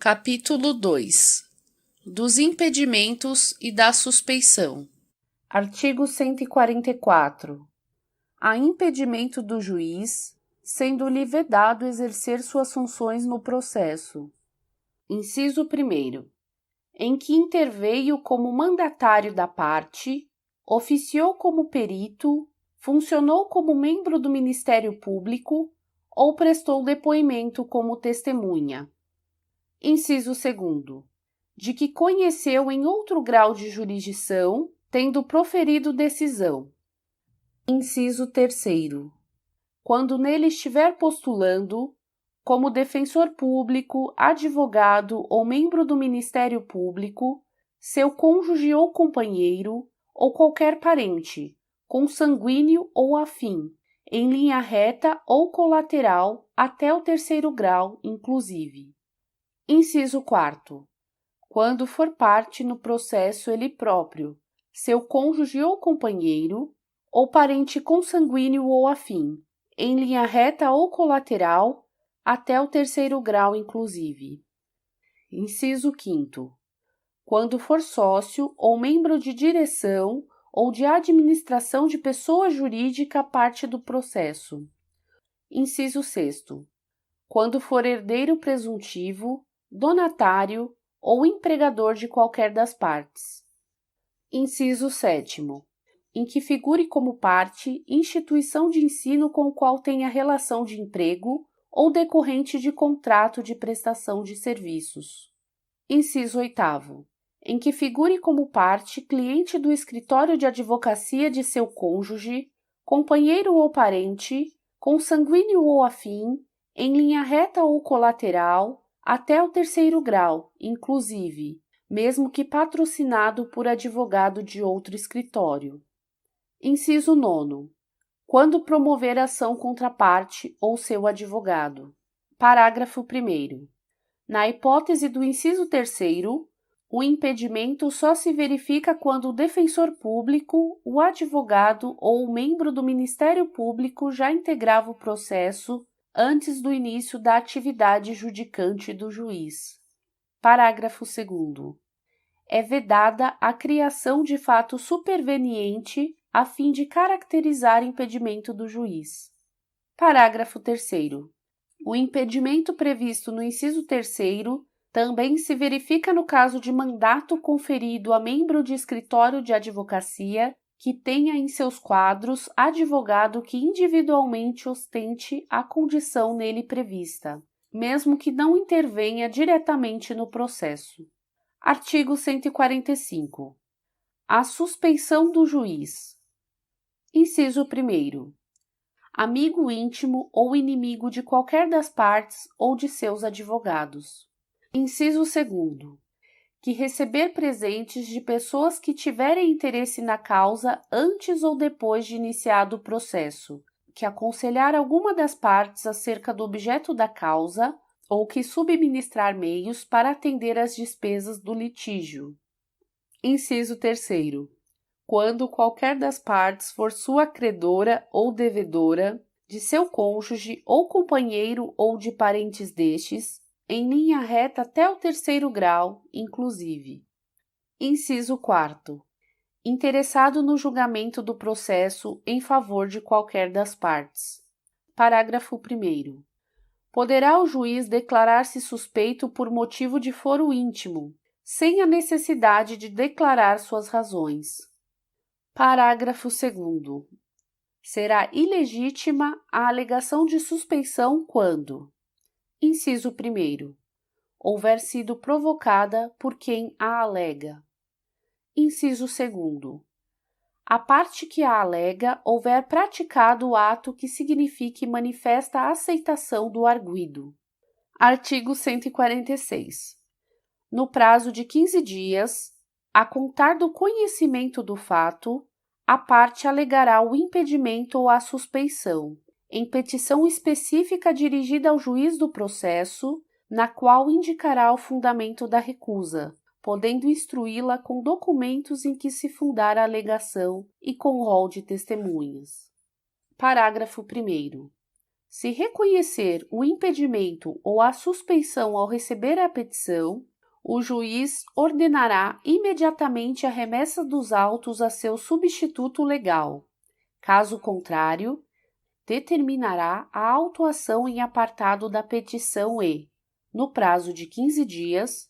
Capítulo 2. Dos impedimentos e da suspeição. Artigo 144. Há impedimento do juiz, sendo-lhe vedado exercer suas funções no processo. Inciso 1º. Em que interveio como mandatário da parte, oficiou como perito, funcionou como membro do Ministério Público ou prestou depoimento como testemunha. Inciso 2º. De que conheceu em outro grau de jurisdição, tendo proferido decisão. Inciso 3º. Quando nele estiver postulando, como defensor público, advogado ou membro do Ministério Público, seu cônjuge ou companheiro, ou qualquer parente, consanguíneo ou afim, em linha reta ou colateral até o 3º grau, inclusive. Inciso 4º. Quando for parte no processo ele próprio, seu cônjuge ou companheiro, ou parente consanguíneo ou afim, em linha reta ou colateral, até o 3º grau, inclusive. Inciso 5º. Quando for sócio ou membro de direção ou de administração de pessoa jurídica parte do processo. Inciso 6º. Quando for herdeiro presuntivo, donatário ou empregador de qualquer das partes. Inciso 7º. Em que figure como parte instituição de ensino com o qual tenha relação de emprego ou decorrente de contrato de prestação de serviços. Inciso 8º. Em que figure como parte cliente do escritório de advocacia de seu cônjuge, companheiro ou parente, consanguíneo ou afim, em linha reta ou colateral, até o 3º grau, inclusive, mesmo que patrocinado por advogado de outro escritório. Inciso 9º. Quando promover ação contra a parte ou seu advogado. Parágrafo 1º. Na hipótese do inciso 3º, o impedimento só se verifica quando o defensor público, o advogado ou o membro do Ministério Público já integrava o processo antes do início da atividade judicante do juiz. Parágrafo 2º. É vedada a criação de fato superveniente a fim de caracterizar impedimento do juiz. Parágrafo 3º. O impedimento previsto no inciso 3º também se verifica no caso de mandato conferido a membro de escritório de advocacia que tenha em seus quadros advogado que individualmente ostente a condição nele prevista, mesmo que não intervenha diretamente no processo. Artigo 145. A suspeição do juiz. Inciso 1º. Amigo íntimo ou inimigo de qualquer das partes ou de seus advogados. Inciso 2º. Que receber presentes de pessoas que tiverem interesse na causa antes ou depois de iniciado o processo, que aconselhar alguma das partes acerca do objeto da causa ou que subministrar meios para atender às despesas do litígio. Inciso 3º. Quando qualquer das partes for sua credora ou devedora, de seu cônjuge ou companheiro ou de parentes destes, em linha reta até o 3º grau, inclusive. Inciso 4º. Interessado no julgamento do processo em favor de qualquer das partes. Parágrafo 1º. Poderá o juiz declarar-se suspeito por motivo de foro íntimo, sem a necessidade de declarar suas razões. Parágrafo 2º. Será ilegítima a alegação de suspeição quando: Inciso 1º. Houver sido provocada por quem a alega. Inciso 2º. A parte que a alega houver praticado o ato que signifique manifesta aceitação do arguido. Artigo 146. No prazo de 15 dias, a contar do conhecimento do fato, a parte alegará o impedimento ou a suspeição, em petição específica dirigida ao juiz do processo, na qual indicará o fundamento da recusa, podendo instruí-la com documentos em que se fundar a alegação e com rol de testemunhas. Parágrafo 1º. Se reconhecer o impedimento ou a suspeição ao receber a petição, o juiz ordenará imediatamente a remessa dos autos a seu substituto legal. Caso contrário, determinará a autuação em apartado da petição e, no prazo de 15 dias,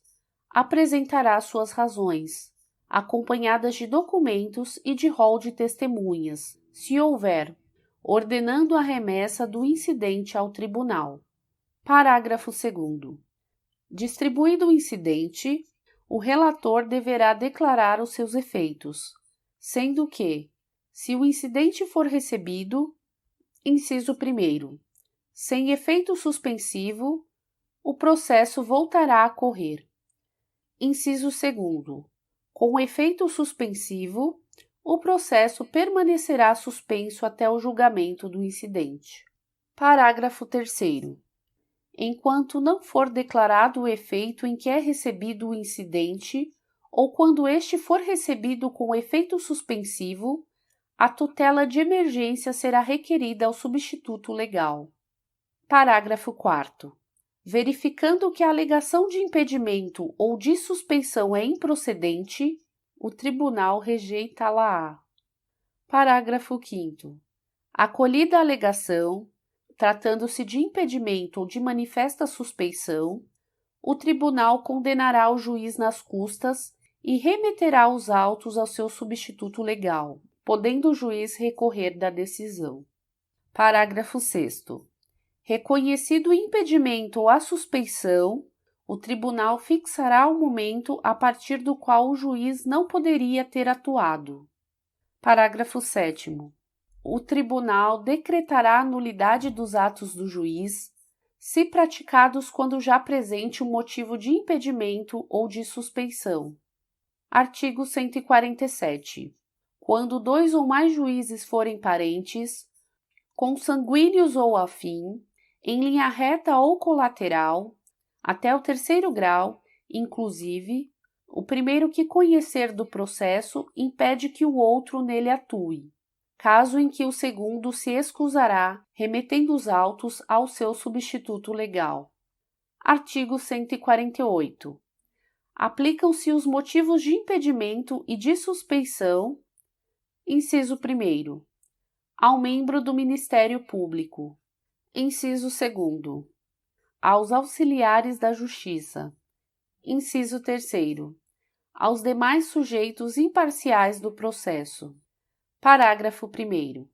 apresentará suas razões, acompanhadas de documentos e de rol de testemunhas, se houver, ordenando a remessa do incidente ao tribunal. Parágrafo 2º. Distribuído o incidente, o relator deverá declarar os seus efeitos, sendo que, se o incidente for recebido, inciso 1º, sem efeito suspensivo, o processo voltará a correr. Inciso 2º, com efeito suspensivo, o processo permanecerá suspenso até o julgamento do incidente. Parágrafo 3º. Enquanto não for declarado o efeito em que é recebido o incidente, ou quando este for recebido com efeito suspensivo, a tutela de emergência será requerida ao substituto legal. Parágrafo 4º. Verificando que a alegação de impedimento ou de suspeição é improcedente, o tribunal rejeitá-la-á. Parágrafo 5º. Acolhida a alegação, tratando-se de impedimento ou de manifesta suspeição, o tribunal condenará o juiz nas custas e remeterá os autos ao seu substituto legal, podendo o juiz recorrer da decisão. Parágrafo 6º. Reconhecido o impedimento ou a suspeição, o tribunal fixará o momento a partir do qual o juiz não poderia ter atuado. Parágrafo 7º. O tribunal decretará a nulidade dos atos do juiz, se praticados quando já presente um motivo de impedimento ou de suspeição. Artigo 147. Quando 2 ou mais juízes forem parentes, consanguíneos ou afim, em linha reta ou colateral, até o 3º grau, inclusive, o primeiro que conhecer do processo impede que o outro nele atue, caso em que o segundo se excusará, remetendo os autos ao seu substituto legal. Artigo 148. Aplicam-se os motivos de impedimento e de suspeição, inciso 1º, ao membro do Ministério Público, inciso 2º, aos auxiliares da Justiça, inciso 3º, aos demais sujeitos imparciais do processo. Parágrafo 1º.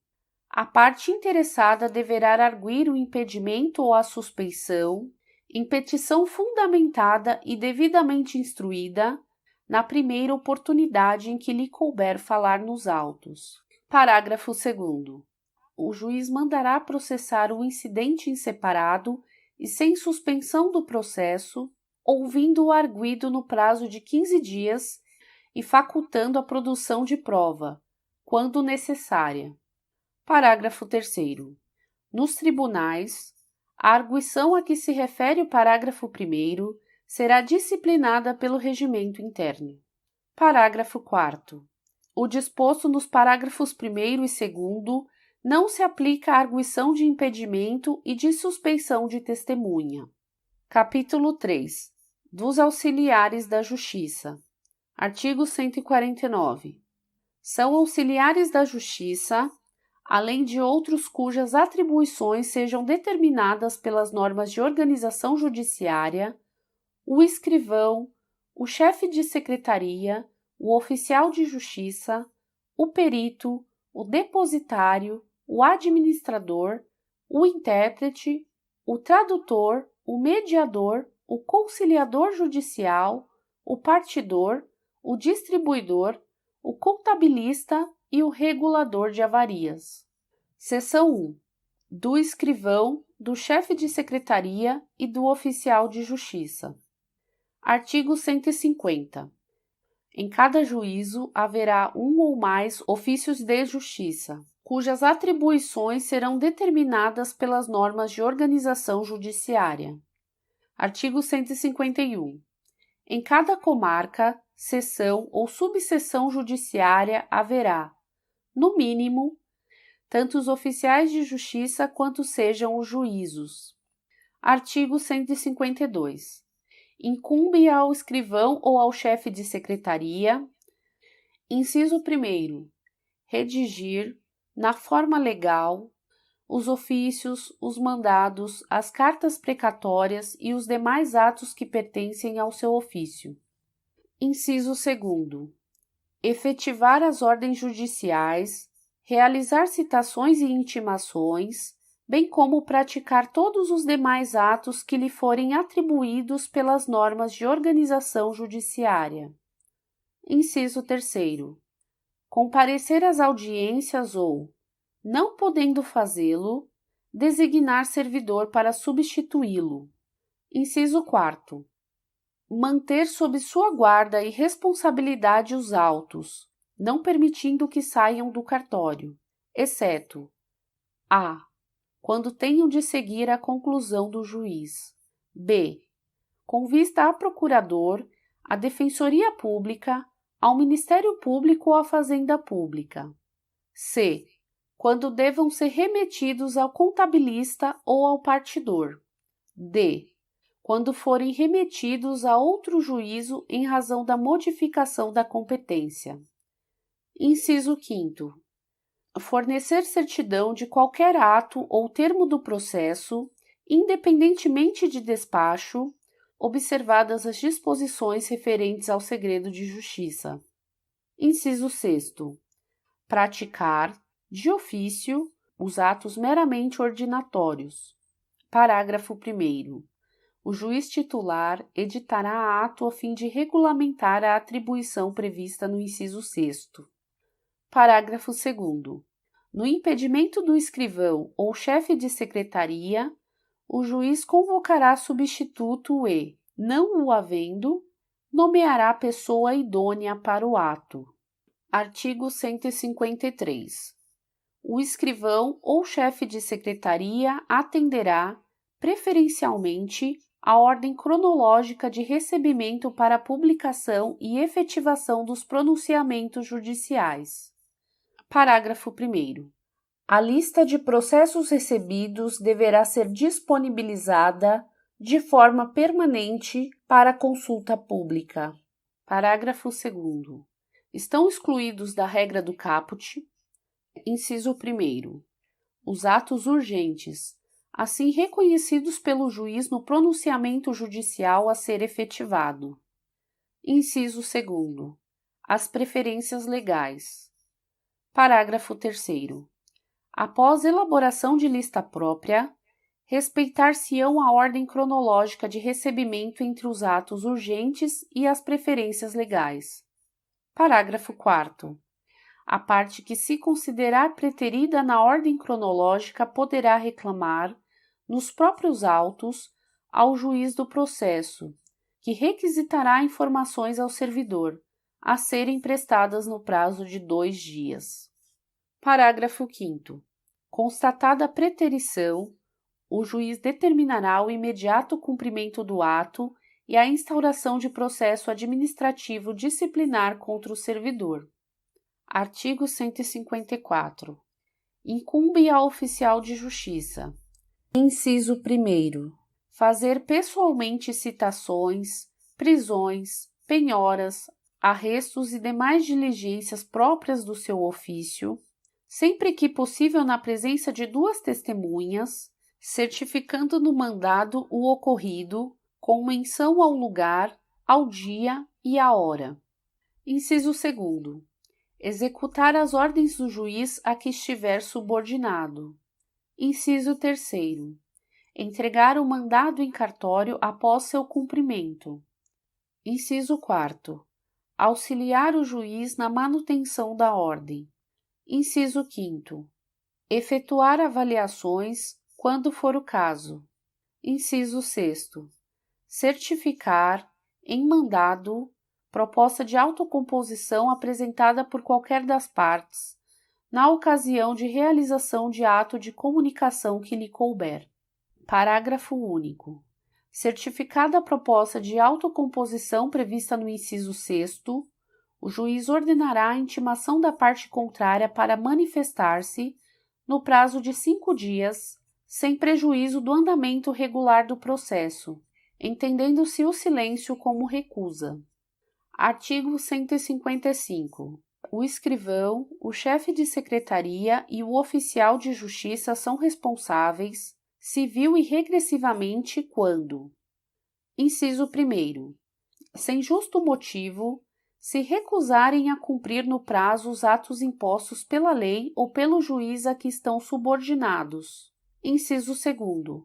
A parte interessada deverá arguir o impedimento ou a suspeição em petição fundamentada e devidamente instruída na primeira oportunidade em que lhe couber falar nos autos. Parágrafo 2º. O juiz mandará processar o incidente em separado e sem suspensão do processo, ouvindo o arguido no prazo de 15 dias e facultando a produção de prova, quando necessária. Parágrafo 3º. Nos tribunais, a arguição a que se refere o parágrafo 1º será disciplinada pelo regimento interno. Parágrafo 4º. O disposto nos parágrafos 1º e 2º não se aplica à arguição de impedimento e de suspeição de testemunha. Capítulo 3. Dos auxiliares da Justiça. Artigo 149. São auxiliares da Justiça, além de outros cujas atribuições sejam determinadas pelas normas de organização judiciária, o escrivão, o chefe de secretaria, o oficial de justiça, o perito, o depositário, o administrador, o intérprete, o tradutor, o mediador, o conciliador judicial, o partidor, o distribuidor, o contabilista e o regulador de avarias. Seção 1. Do escrivão, do chefe de secretaria e do oficial de justiça. Artigo 150. Em cada juízo haverá um ou mais ofícios de justiça, cujas atribuições serão determinadas pelas normas de organização judiciária. Artigo 151. Em cada comarca, seção ou subseção judiciária haverá, no mínimo, tanto os oficiais de justiça quanto sejam os juízos. Artigo 152. Incumbe ao escrivão ou ao chefe de secretaria: inciso 1º, redigir, na forma legal, os ofícios, os mandados, as cartas precatórias e os demais atos que pertencem ao seu ofício. Inciso 2º, efetivar as ordens judiciais, realizar citações e intimações, bem como praticar todos os demais atos que lhe forem atribuídos pelas normas de organização judiciária. Inciso 3º, comparecer às audiências ou, não podendo fazê-lo, designar servidor para substituí-lo. Inciso 4º, manter sob sua guarda e responsabilidade os autos, não permitindo que saiam do cartório, exceto: a. quando tenham de seguir a conclusão do juiz. b. com vista a procurador, à Defensoria Pública, ao Ministério Público ou à Fazenda Pública. c. quando devam ser remetidos ao contabilista ou ao partidor. d. quando forem remetidos a outro juízo em razão da modificação da competência. Inciso 5º. Fornecer certidão de qualquer ato ou termo do processo, independentemente de despacho, observadas as disposições referentes ao segredo de justiça. Inciso 6º. Praticar, de ofício, os atos meramente ordinatórios. Parágrafo 1º. O juiz titular editará ato a fim de regulamentar a atribuição prevista no inciso 6º. Parágrafo 2º. No impedimento do escrivão ou chefe de secretaria, o juiz convocará substituto e, não o havendo, nomeará pessoa idônea para o ato. Artigo 153. O escrivão ou chefe de secretaria atenderá, preferencialmente, a ordem cronológica de recebimento para publicação e efetivação dos pronunciamentos judiciais. Parágrafo 1º. A lista de processos recebidos deverá ser disponibilizada de forma permanente para consulta pública. Parágrafo 2º. Estão excluídos da regra do caput: inciso 1º, os atos urgentes, assim reconhecidos pelo juiz no pronunciamento judicial a ser efetivado. Inciso 2º, as preferências legais. Parágrafo 3º. Após elaboração de lista própria, respeitar-se-ão a ordem cronológica de recebimento entre os atos urgentes e as preferências legais. Parágrafo 4º. A parte que se considerar preterida na ordem cronológica poderá reclamar, nos próprios autos, ao juiz do processo, que requisitará informações ao servidor, a serem prestadas no prazo de 2 dias. Parágrafo 5º. Constatada a preterição, o juiz determinará o imediato cumprimento do ato e a instauração de processo administrativo disciplinar contra o servidor. Artigo 154. Incumbe ao oficial de justiça: inciso 1º, fazer pessoalmente citações, prisões, penhoras, arrestos e demais diligências próprias do seu ofício, sempre que possível na presença de 2 testemunhas, certificando no mandado o ocorrido, com menção ao lugar, ao dia e à hora. Inciso 2º. Executar as ordens do juiz a que estiver subordinado. Inciso 3º. Entregar o mandado em cartório após seu cumprimento. Inciso 4º. Auxiliar o juiz na manutenção da ordem. Inciso 5º. Efetuar avaliações, quando for o caso. Inciso 6º. Certificar, em mandado, proposta de autocomposição apresentada por qualquer das partes, na ocasião de realização de ato de comunicação que lhe couber. Parágrafo único. Certificada a proposta de autocomposição prevista no inciso 6º, o juiz ordenará a intimação da parte contrária para manifestar-se, no prazo de 5 dias, sem prejuízo do andamento regular do processo, entendendo-se o silêncio como recusa. Artigo 155. O escrivão, o chefe de secretaria e o oficial de justiça são responsáveis, civil e regressivamente, quando: inciso 1º, sem justo motivo, se recusarem a cumprir no prazo os atos impostos pela lei ou pelo juiz a que estão subordinados. Inciso 2º,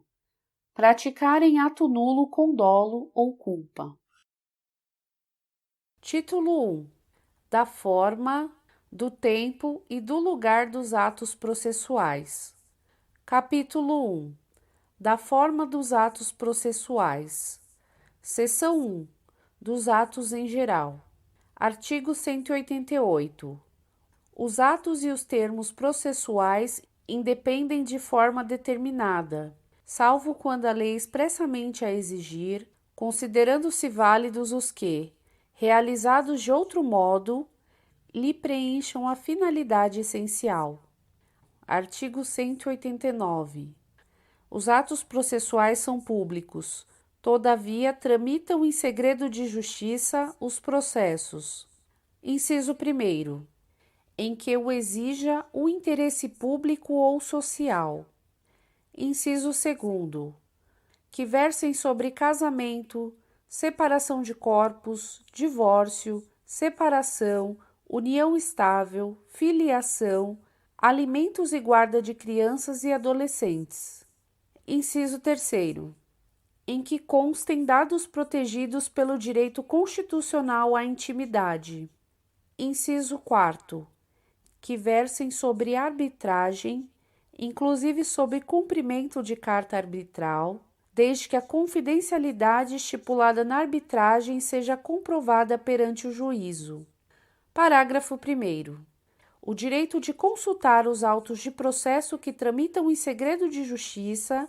praticarem ato nulo com dolo ou culpa. Título 1. Da forma, do tempo e do lugar dos atos processuais. Capítulo 1. Da forma dos atos processuais. Seção 1. Dos atos em geral. Artigo 188. Os atos e os termos processuais independem de forma determinada, salvo quando a lei expressamente a exigir, considerando-se válidos os que, realizados de outro modo, lhe preencham a finalidade essencial. Artigo 189. Os atos processuais são públicos, todavia tramitam em segredo de justiça os processos. Inciso 1º. Em que o exija o interesse público ou social. Inciso 2º. Que versem sobre casamento, separação de corpos, divórcio, separação, união estável, filiação, alimentos e guarda de crianças e adolescentes. Inciso 3º. Em que constem dados protegidos pelo direito constitucional à intimidade. Inciso 4º. Que versem sobre arbitragem, inclusive sobre cumprimento de carta arbitral, desde que a confidencialidade estipulada na arbitragem seja comprovada perante o juízo. Parágrafo 1º. O direito de consultar os autos de processo que tramitam em segredo de justiça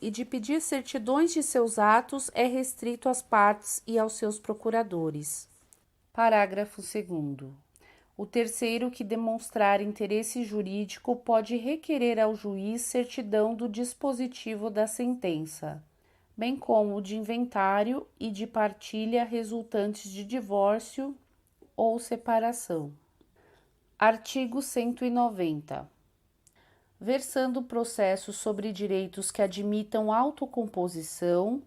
e de pedir certidões de seus atos é restrito às partes e aos seus procuradores. Parágrafo 2º. O terceiro que demonstrar interesse jurídico pode requerer ao juiz certidão do dispositivo da sentença, bem como de inventário e de partilha resultantes de divórcio ou separação. Artigo 190. Versando o processo sobre direitos que admitam autocomposição,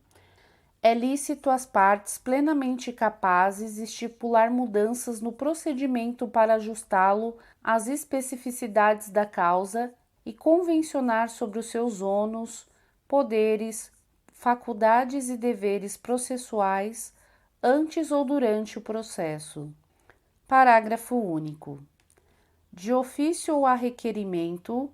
é lícito às partes plenamente capazes estipular mudanças no procedimento para ajustá-lo às especificidades da causa e convencionar sobre os seus ônus, poderes, faculdades e deveres processuais antes ou durante o processo. Parágrafo único. De ofício ou a requerimento,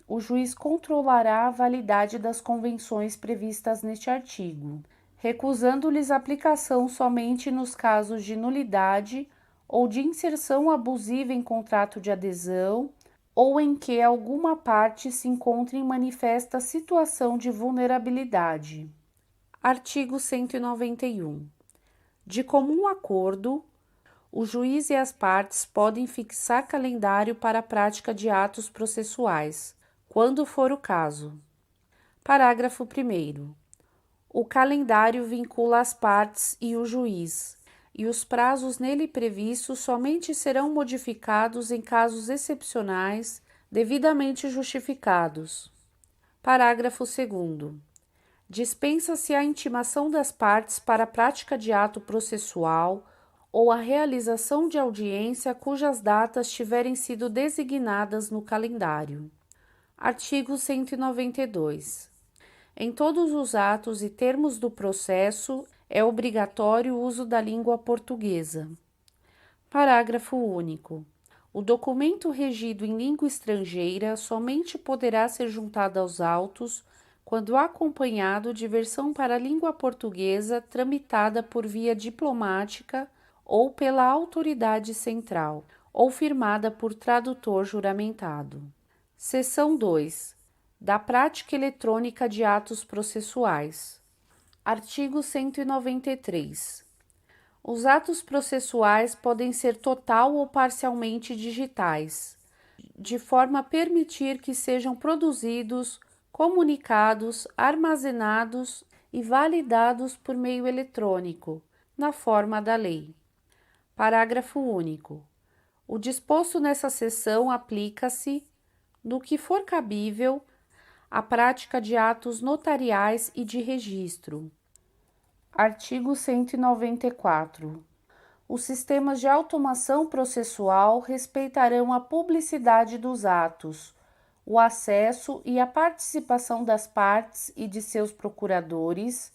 o juiz controlará a validade das convenções previstas neste artigo, recusando-lhes aplicação somente nos casos de nulidade ou de inserção abusiva em contrato de adesão ou em que alguma parte se encontre em manifesta situação de vulnerabilidade. Artigo 191. De comum acordo, o juiz e as partes podem fixar calendário para a prática de atos processuais, quando for o caso. Parágrafo 1º. O calendário vincula as partes e o juiz, e os prazos nele previstos somente serão modificados em casos excepcionais, devidamente justificados. Parágrafo 2º. Dispensa-se a intimação das partes para a prática de ato processual ou a realização de audiência cujas datas tiverem sido designadas no calendário. Artigo 192. Em todos os atos e termos do processo, é obrigatório o uso da língua portuguesa. Parágrafo único. O documento regido em língua estrangeira somente poderá ser juntado aos autos quando acompanhado de versão para a língua portuguesa tramitada por via diplomática ou pela autoridade central, ou firmada por tradutor juramentado. Seção 2. Da prática eletrônica de atos processuais. Artigo 193. Os atos processuais podem ser total ou parcialmente digitais. de forma a permitir que sejam produzidos, comunicados, armazenados e validados por meio eletrônico, na forma da lei. Parágrafo único. O disposto nessa seção aplica-se, no que for cabível, à prática de atos notariais e de registro. Artigo 194. Os sistemas de automação processual respeitarão a publicidade dos atos, o acesso e a participação das partes e de seus procuradores,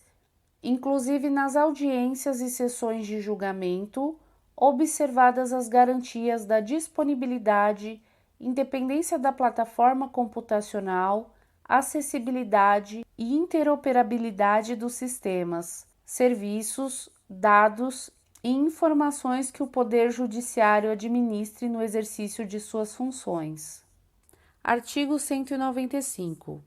inclusive nas audiências e sessões de julgamento, observadas as garantias da disponibilidade, independência da plataforma computacional, acessibilidade e interoperabilidade dos sistemas, serviços, dados e informações que o Poder Judiciário administre no exercício de suas funções. Artigo 195.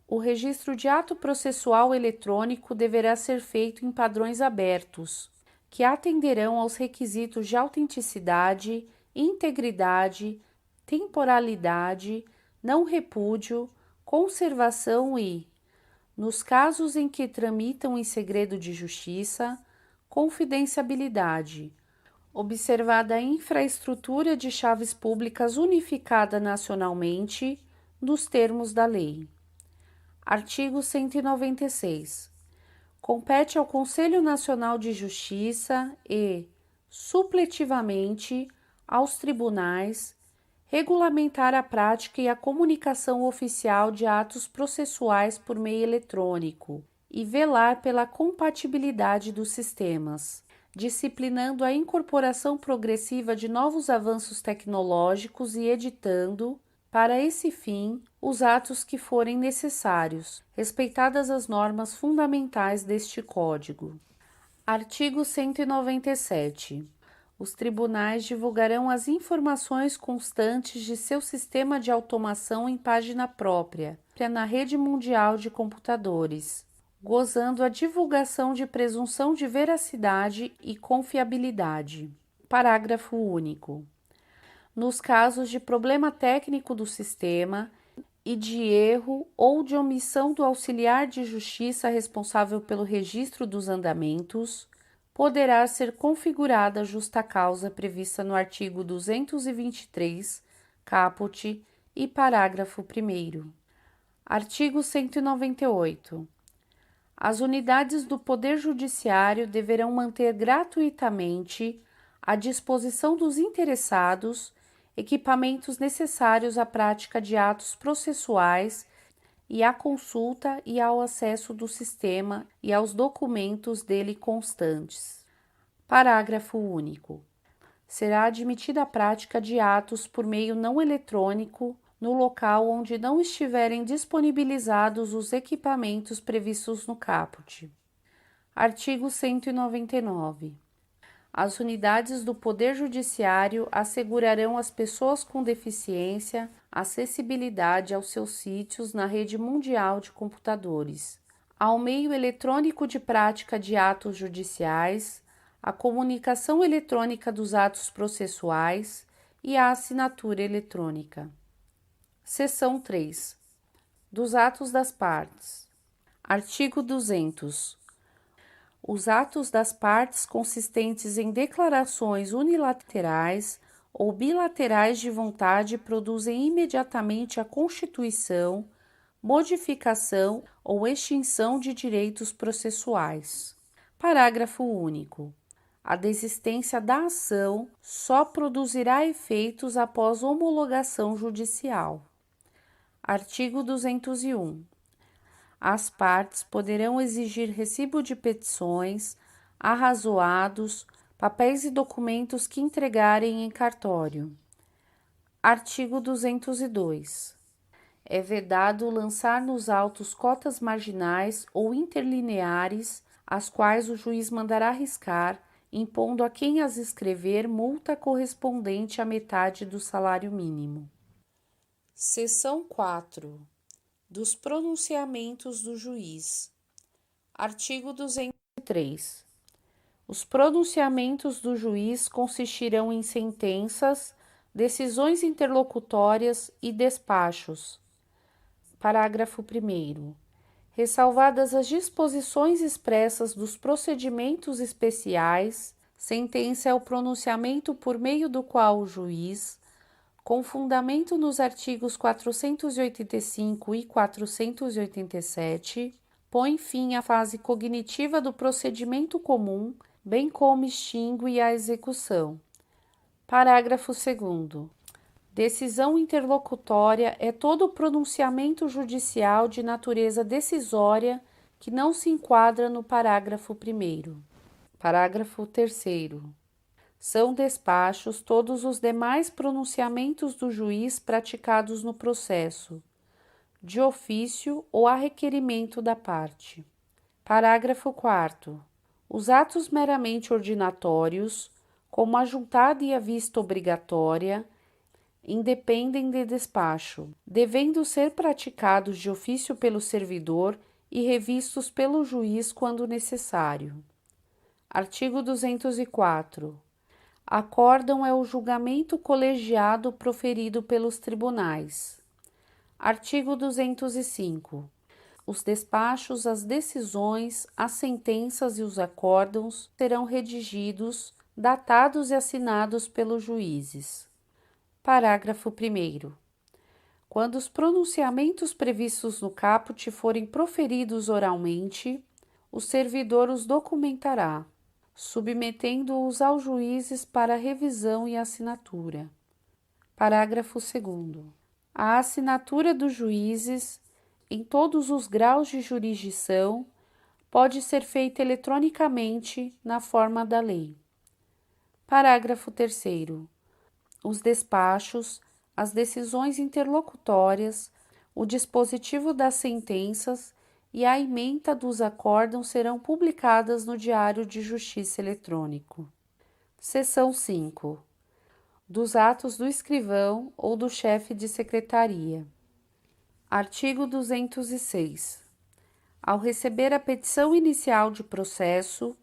O registro de ato processual eletrônico deverá ser feito em padrões abertos, que atenderão aos requisitos de autenticidade, integridade, temporalidade, não repúdio, conservação e, nos casos em que tramitam em segredo de justiça, confidencialidade, observada a infraestrutura de chaves públicas unificada nacionalmente, nos termos da lei. Artigo 196. Compete ao Conselho Nacional de Justiça e, supletivamente, aos tribunais, regulamentar a prática e a comunicação oficial de atos processuais por meio eletrônico e velar pela compatibilidade dos sistemas, disciplinando a incorporação progressiva de novos avanços tecnológicos e editando, para esse fim, os atos que forem necessários, respeitadas as normas fundamentais deste Código. Artigo 197. Os tribunais divulgarão as informações constantes de seu sistema de automação em página própria, na rede mundial de computadores, gozando a divulgação de presunção de veracidade e confiabilidade. Parágrafo único. Nos casos de problema técnico do sistema e de erro ou de omissão do auxiliar de justiça responsável pelo registro dos andamentos, poderá ser configurada a justa causa prevista no artigo 223, caput e parágrafo 1º. Artigo 198. As unidades do Poder Judiciário deverão manter gratuitamente, à disposição dos interessados, equipamentos necessários à prática de atos processuais e à consulta e ao acesso do sistema e aos documentos dele constantes. Parágrafo único. Será admitida a prática de atos por meio não eletrônico no local onde não estiverem disponibilizados os equipamentos previstos no caput. Artigo 199. As unidades do Poder Judiciário assegurarão às pessoas com deficiência acessibilidade aos seus sítios na rede mundial de computadores, ao meio eletrônico de prática de atos judiciais, à comunicação eletrônica dos atos processuais e à assinatura eletrônica. Seção 3. Dos atos das partes. Artigo 200. Os atos das partes consistentes em declarações unilaterais ou bilaterais de vontade produzem imediatamente a constituição, modificação ou extinção de direitos processuais. Parágrafo único. A desistência da ação só produzirá efeitos após homologação judicial. Artigo 201. As partes poderão exigir recibo de petições, arrazoados, papéis e documentos que entregarem em cartório. Artigo 202. É vedado lançar nos autos cotas marginais ou interlineares, as quais o juiz mandará riscar, impondo a quem as escrever multa correspondente à metade do salário mínimo. Seção 4. Dos pronunciamentos do juiz. Artigo 203. Os pronunciamentos do juiz consistirão em sentenças, Decisões interlocutórias e despachos. Parágrafo 1º. Ressalvadas as disposições expressas dos procedimentos especiais, sentença é o pronunciamento por meio do qual o juiz, com fundamento nos artigos 485 e 487, põe fim à fase cognitiva do procedimento comum, bem como extingue a execução. Parágrafo 2º. Decisão interlocutória é todo pronunciamento judicial de natureza decisória que não se enquadra no parágrafo 1º. Parágrafo 3º. São despachos todos os demais pronunciamentos do juiz praticados no processo, de ofício ou a requerimento da parte. Parágrafo 4º. Os atos meramente ordinatórios, como a juntada e a vista obrigatória, independem de despacho, devendo ser praticados de ofício pelo servidor e revistos pelo juiz quando necessário. Artigo 204. Acórdão é o julgamento colegiado proferido pelos tribunais. Artigo 205. Os despachos, as decisões, as sentenças e os acórdãos serão redigidos, datados e assinados pelos juízes. Parágrafo 1º. Quando os pronunciamentos previstos no caput forem proferidos oralmente, o servidor os documentará, submetendo-os aos juízes para revisão e assinatura. Parágrafo 2º. A assinatura dos juízes, em todos os graus de jurisdição, pode ser feita eletronicamente na forma da lei. Parágrafo 3º. Os despachos, as decisões interlocutórias, o dispositivo das sentenças e a ementa dos acórdãos serão publicadas no Diário de Justiça Eletrônico. Seção 5. Dos atos do escrivão ou do chefe de secretaria. Artigo 206. Ao receber a petição inicial de processo,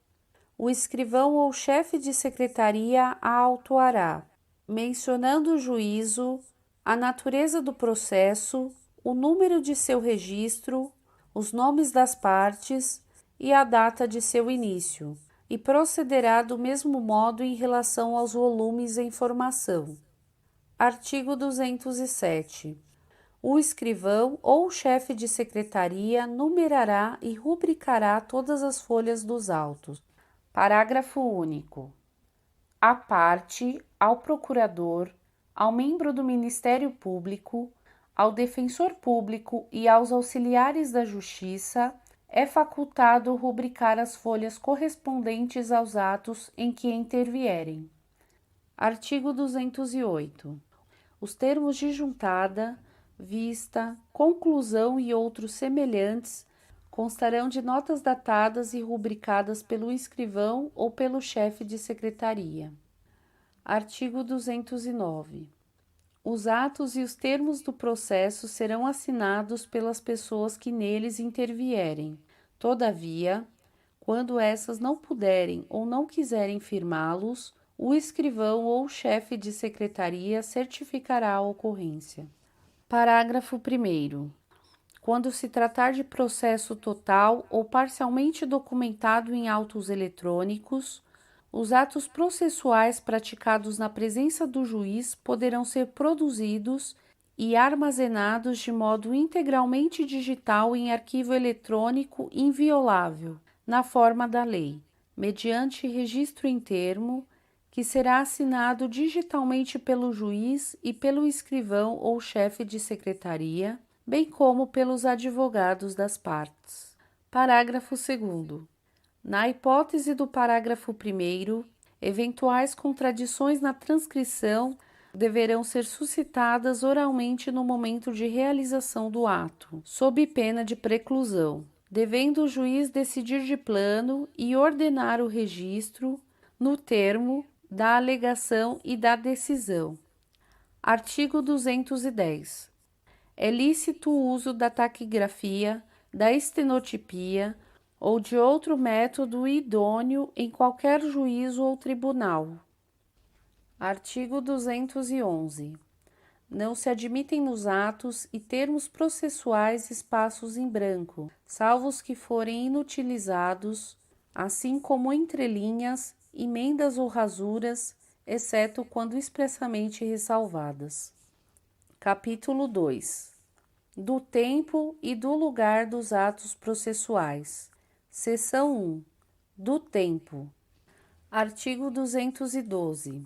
o escrivão ou chefe de secretaria a autuará, mencionando o juízo, a natureza do processo, o número de seu registro, os nomes das partes e a data de seu início, e procederá do mesmo modo em relação aos volumes em formação. Artigo 207. O escrivão ou chefe de secretaria numerará e rubricará todas as folhas dos autos. Parágrafo único. À parte, ao procurador, ao membro do Ministério Público, ao defensor público e aos auxiliares da Justiça, é facultado rubricar as folhas correspondentes aos atos em que intervierem. Artigo 208. Os termos de juntada, vista, conclusão e outros semelhantes constarão de notas datadas e rubricadas pelo escrivão ou pelo chefe de secretaria. Artigo 209. Os atos e os termos do processo serão assinados pelas pessoas que neles intervierem. Todavia, quando essas não puderem ou não quiserem firmá-los, o escrivão ou chefe de secretaria certificará a ocorrência. Parágrafo 1º. Quando se tratar de processo total ou parcialmente documentado em autos eletrônicos, os atos processuais praticados na presença do juiz poderão ser produzidos e armazenados de modo integralmente digital em arquivo eletrônico inviolável, na forma da lei, mediante registro em termo, que será assinado digitalmente pelo juiz e pelo escrivão ou chefe de secretaria, bem como pelos advogados das partes. Parágrafo 2º. Na hipótese do parágrafo 1º, eventuais contradições na transcrição deverão ser suscitadas oralmente no momento de realização do ato, sob pena de preclusão, devendo o juiz decidir de plano e ordenar o registro, no termo, da alegação e da decisão. Artigo 210. É lícito o uso da taquigrafia, da estenotipia ou de outro método idôneo em qualquer juízo ou tribunal. Artigo 211. Não se admitem nos atos e termos processuais espaços em branco, salvo os que forem inutilizados, assim como entrelinhas, emendas ou rasuras, exceto quando expressamente ressalvadas. Capítulo 2. Do tempo e do lugar dos atos processuais. Seção 1. Do tempo. Artigo 212.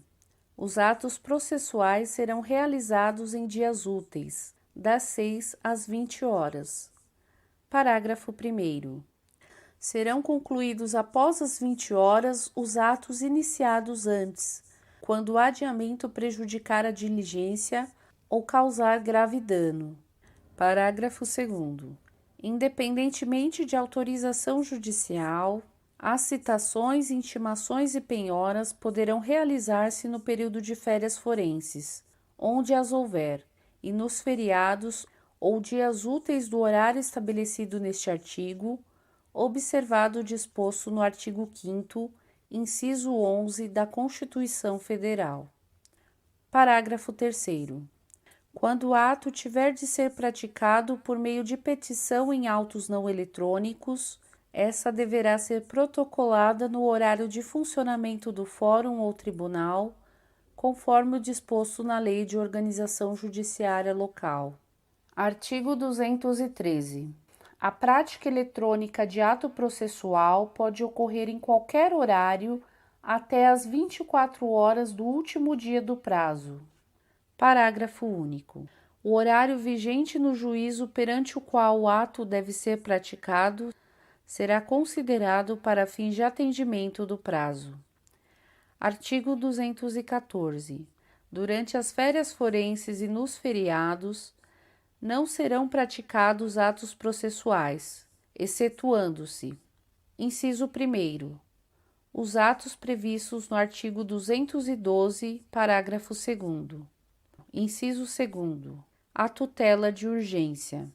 Os atos processuais serão realizados em dias úteis, das 6 às 20 horas. Parágrafo 1º. Serão concluídos após as 20 horas os atos iniciados antes, quando o adiamento prejudicar a diligência ou causar grave dano. Parágrafo 2º. Independentemente de autorização judicial, as citações, intimações e penhoras poderão realizar-se no período de férias forenses, onde as houver, e nos feriados ou dias úteis do horário estabelecido neste artigo, observado o disposto no artigo 5º, inciso 11 da Constituição Federal. Parágrafo 3º. Quando o ato tiver de ser praticado por meio de petição em autos não eletrônicos, essa deverá ser protocolada no horário de funcionamento do fórum ou tribunal, conforme o disposto na Lei de Organização Judiciária Local. Artigo 213. A prática eletrônica de ato processual pode ocorrer em qualquer horário até às 24 horas do último dia do prazo. Parágrafo único. O horário vigente no juízo perante o qual o ato deve ser praticado será considerado para fins de atendimento do prazo. Artigo 214. Durante as férias forenses e nos feriados, não serão praticados atos processuais, excetuando-se: inciso 1º, os atos previstos no artigo 212, parágrafo 2º. Inciso 2º, a tutela de urgência.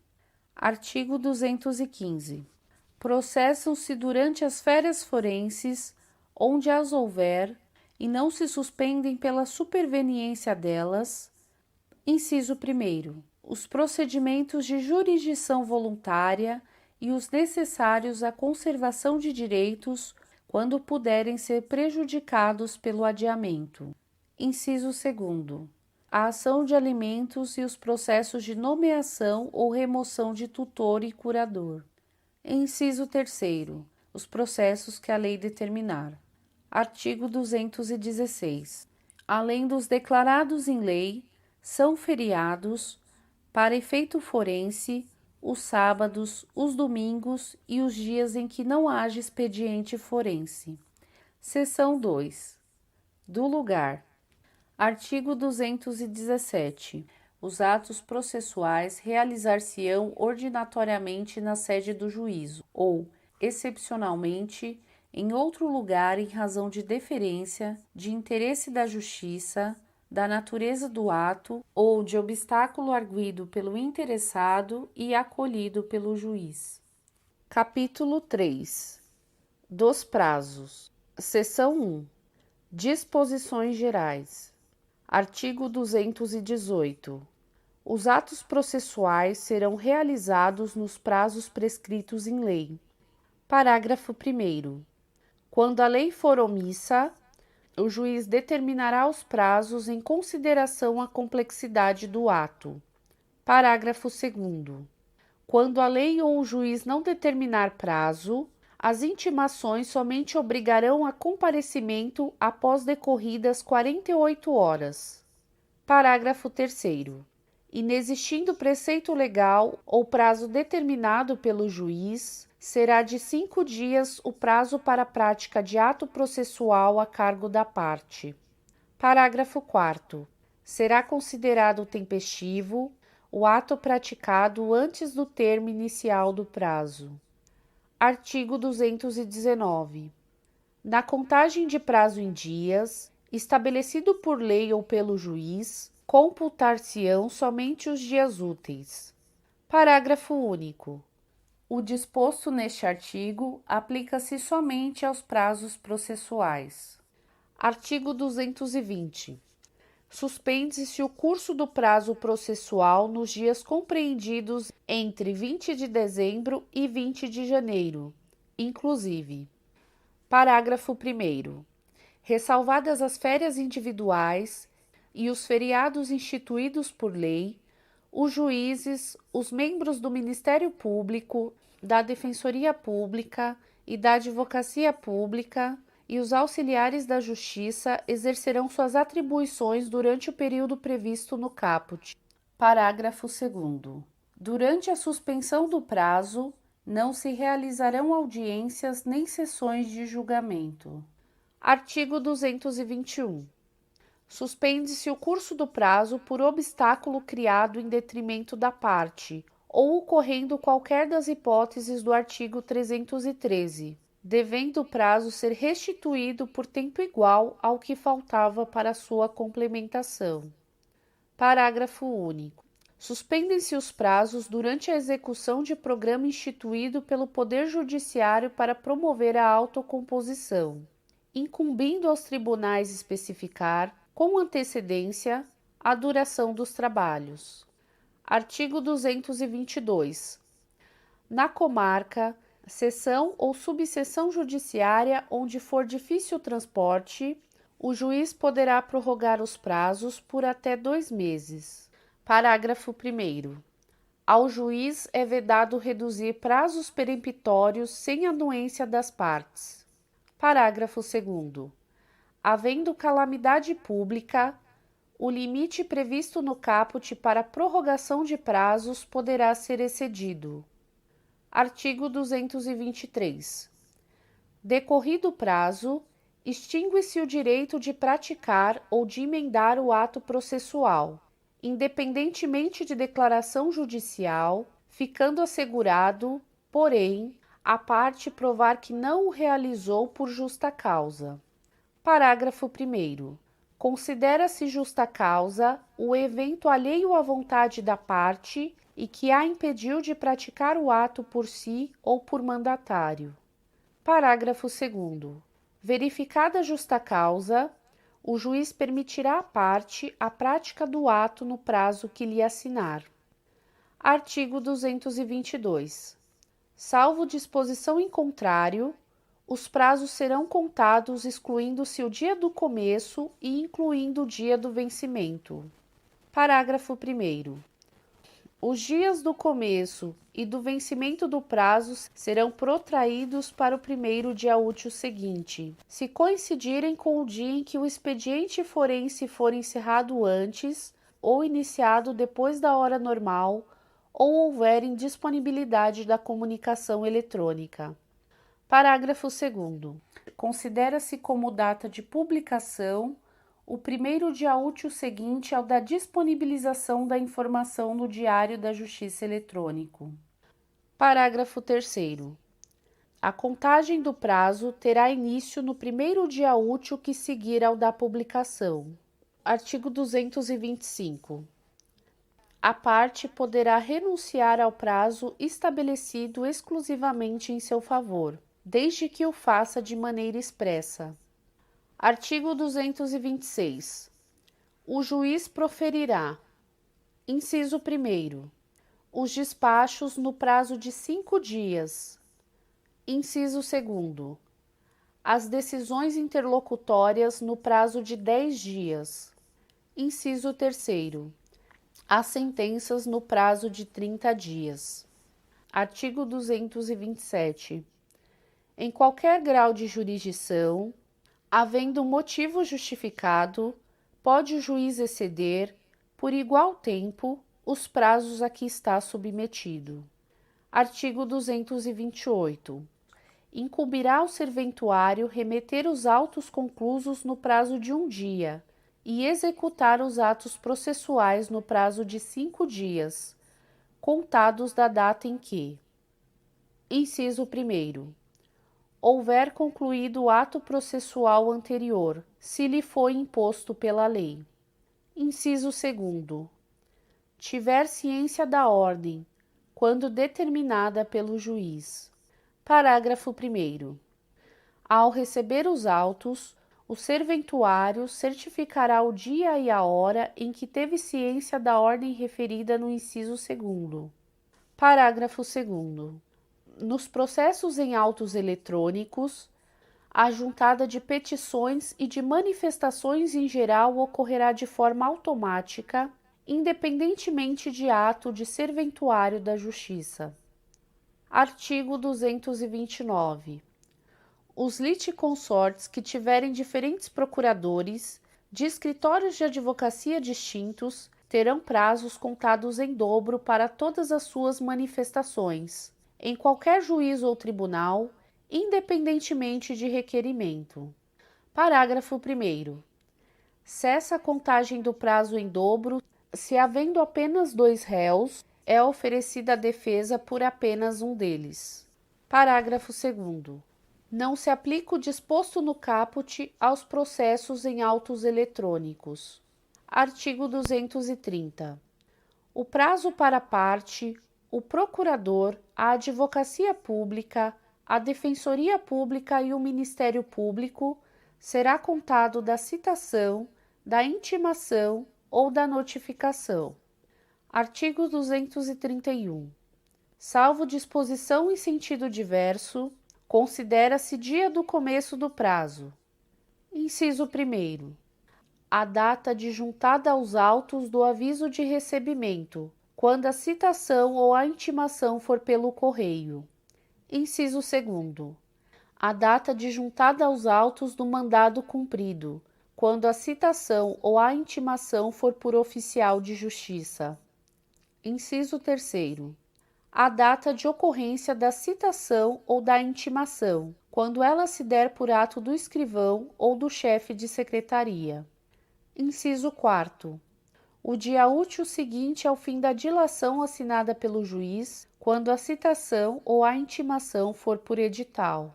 Artigo 215. Processam-se durante as férias forenses, onde as houver, e não se suspendem pela superveniência delas. Inciso 1º, os procedimentos de jurisdição voluntária e os necessários à conservação de direitos quando puderem ser prejudicados pelo adiamento. Inciso 2º, a ação de alimentos e os processos de nomeação ou remoção de tutor e curador. Inciso 3º, os processos que a lei determinar. Artigo 216. Além dos declarados em lei, são feriados, para efeito forense, os sábados, os domingos e os dias em que não haja expediente forense. Seção 2. Do lugar. Artigo 217. Os atos processuais realizar-se-ão ordinatoriamente na sede do juízo ou, excepcionalmente, em outro lugar em razão de deferência, de interesse da justiça, da natureza do ato ou de obstáculo arguido pelo interessado e acolhido pelo juiz. Capítulo 3. Dos prazos. Seção 1. Disposições gerais. Artigo 218. Os atos processuais serão realizados nos prazos prescritos em lei. Parágrafo 1º. Quando a lei for omissa, o juiz determinará os prazos em consideração à complexidade do ato. Parágrafo 2º. Quando a lei ou o juiz não determinar prazo, as intimações somente obrigarão a comparecimento após decorridas 48 horas. Parágrafo 3º. Inexistindo preceito legal ou prazo determinado pelo juiz, será de 5 dias o prazo para a prática de ato processual a cargo da parte. Parágrafo 4º. Será considerado tempestivo o ato praticado antes do termo inicial do prazo. Artigo 219. Na contagem de prazo em dias, estabelecido por lei ou pelo juiz, computar-se-ão somente os dias úteis. Parágrafo único. O disposto neste artigo aplica-se somente aos prazos processuais. Artigo 220. Suspende-se o curso do prazo processual nos dias compreendidos entre 20 de dezembro e 20 de janeiro, inclusive. Parágrafo 1º. Ressalvadas as férias individuais e os feriados instituídos por lei, os juízes, os membros do Ministério Público, da Defensoria Pública e da Advocacia Pública e os auxiliares da Justiça exercerão suas atribuições durante o período previsto no caput. Parágrafo 2º. Durante a suspensão do prazo, não se realizarão audiências nem sessões de julgamento. Artigo 221. Suspende-se o curso do prazo por obstáculo criado em detrimento da parte, ou ocorrendo qualquer das hipóteses do artigo 313, devendo o prazo ser restituído por tempo igual ao que faltava para sua complementação. Parágrafo único. Suspendem-se os prazos durante a execução de programa instituído pelo Poder Judiciário para promover a autocomposição, incumbindo aos tribunais especificar, com antecedência, a duração dos trabalhos. Artigo 222. Na comarca, seção ou subseção judiciária onde for difícil o transporte, o juiz poderá prorrogar os prazos por até 2 meses. Parágrafo 1º. Ao juiz é vedado reduzir prazos peremptórios sem anuência das partes. Parágrafo 2º. Havendo calamidade pública, o limite previsto no caput para prorrogação de prazos poderá ser excedido. Artigo 223. Decorrido o prazo, extingue-se o direito de praticar ou de emendar o ato processual, independentemente de declaração judicial, ficando assegurado, porém, a parte provar que não o realizou por justa causa. Parágrafo 1º. Considera-se justa causa o evento alheio à vontade da parte e que a impediu de praticar o ato por si ou por mandatário. Parágrafo 2º. Verificada a justa causa, o juiz permitirá à parte a prática do ato no prazo que lhe assinar. Artigo 222. Salvo disposição em contrário, os prazos serão contados excluindo-se o dia do começo e incluindo o dia do vencimento. Parágrafo 1º. Os dias do começo e do vencimento do prazo serão protraídos para o primeiro dia útil seguinte, se coincidirem com o dia em que o expediente forense for encerrado antes ou iniciado depois da hora normal ou houver indisponibilidade da comunicação eletrônica. Parágrafo 2º. Considera-se como data de publicação o primeiro dia útil seguinte ao da disponibilização da informação no Diário da Justiça eletrônico. Parágrafo 3º. A contagem do prazo terá início no primeiro dia útil que seguir ao da publicação. Artigo 225. A parte poderá renunciar ao prazo estabelecido exclusivamente em seu favor, desde que o faça de maneira expressa. Artigo 226. O juiz proferirá: inciso 1º, os despachos no prazo de 5 dias. Inciso 2º, as decisões interlocutórias no prazo de 10 dias. Inciso 3º, as sentenças no prazo de 30 dias. Artigo 227. Em qualquer grau de jurisdição, havendo motivo justificado, pode o juiz exceder, por igual tempo, os prazos a que está submetido. Artigo 228. Incumbirá ao serventuário remeter os autos conclusos no prazo de 1 dia e executar os atos processuais no prazo de 5 dias, contados da data em que: inciso 1º, houver concluído o ato processual anterior, se lhe foi imposto pela lei. Inciso 2º, tiver ciência da ordem, quando determinada pelo juiz. Parágrafo 1º. Ao receber os autos, o serventuário certificará o dia e a hora em que teve ciência da ordem referida no inciso 2º. Parágrafo 2º. Nos processos em autos eletrônicos, a juntada de petições e de manifestações em geral ocorrerá de forma automática, independentemente de ato de serventuário da Justiça. Artigo 229. Os litisconsortes que tiverem diferentes procuradores de escritórios de advocacia distintos terão prazos contados em dobro para todas as suas manifestações, em qualquer juízo ou tribunal, independentemente de requerimento. Parágrafo 1º. Cessa a contagem do prazo em dobro se, havendo apenas 2 réus, é oferecida a defesa por apenas um deles. Parágrafo 2º. Não se aplica o disposto no caput aos processos em autos eletrônicos. Artigo 230. O prazo para a parte, o procurador, a advocacia pública, a defensoria pública e o Ministério Público será contado da citação, da intimação ou da notificação. Artigo 231. Salvo disposição em sentido diverso, considera-se dia do começo do prazo. Inciso 1º. A data de juntada aos autos do aviso de recebimento, quando a citação ou a intimação for pelo correio. Inciso 2º. A data de juntada aos autos do mandado cumprido, quando a citação ou a intimação for por oficial de justiça. Inciso 3º. A data de ocorrência da citação ou da intimação, quando ela se der por ato do escrivão ou do chefe de secretaria. Inciso 4º. O dia útil seguinte ao fim da dilação assinada pelo juiz, quando a citação ou a intimação for por edital.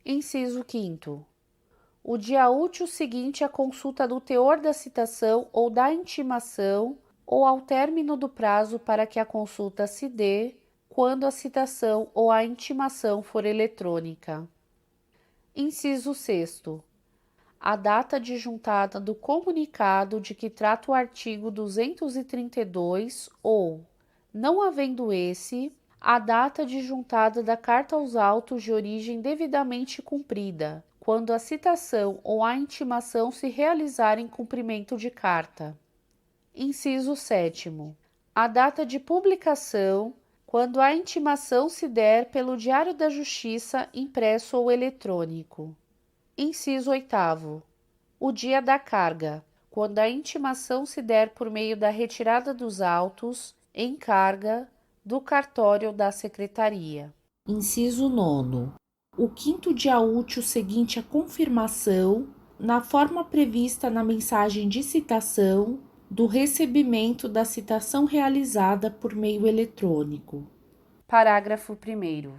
Inciso 5º. O dia útil seguinte à consulta do teor da citação ou da intimação ou ao término do prazo para que a consulta se dê, quando a citação ou a intimação for eletrônica. Inciso 6º. A data de juntada do comunicado de que trata o artigo 232 ou, não havendo esse, a data de juntada da carta aos autos de origem devidamente cumprida, quando a citação ou a intimação se realizar em cumprimento de carta. Inciso 7º. A data de publicação, quando a intimação se der pelo Diário da Justiça impresso ou eletrônico. Inciso 8º. O dia da carga, quando a intimação se der por meio da retirada dos autos, em carga, do cartório da Secretaria. Inciso 9º. O quinto dia útil seguinte à confirmação, na forma prevista na mensagem de citação, do recebimento da citação realizada por meio eletrônico. Parágrafo 1º.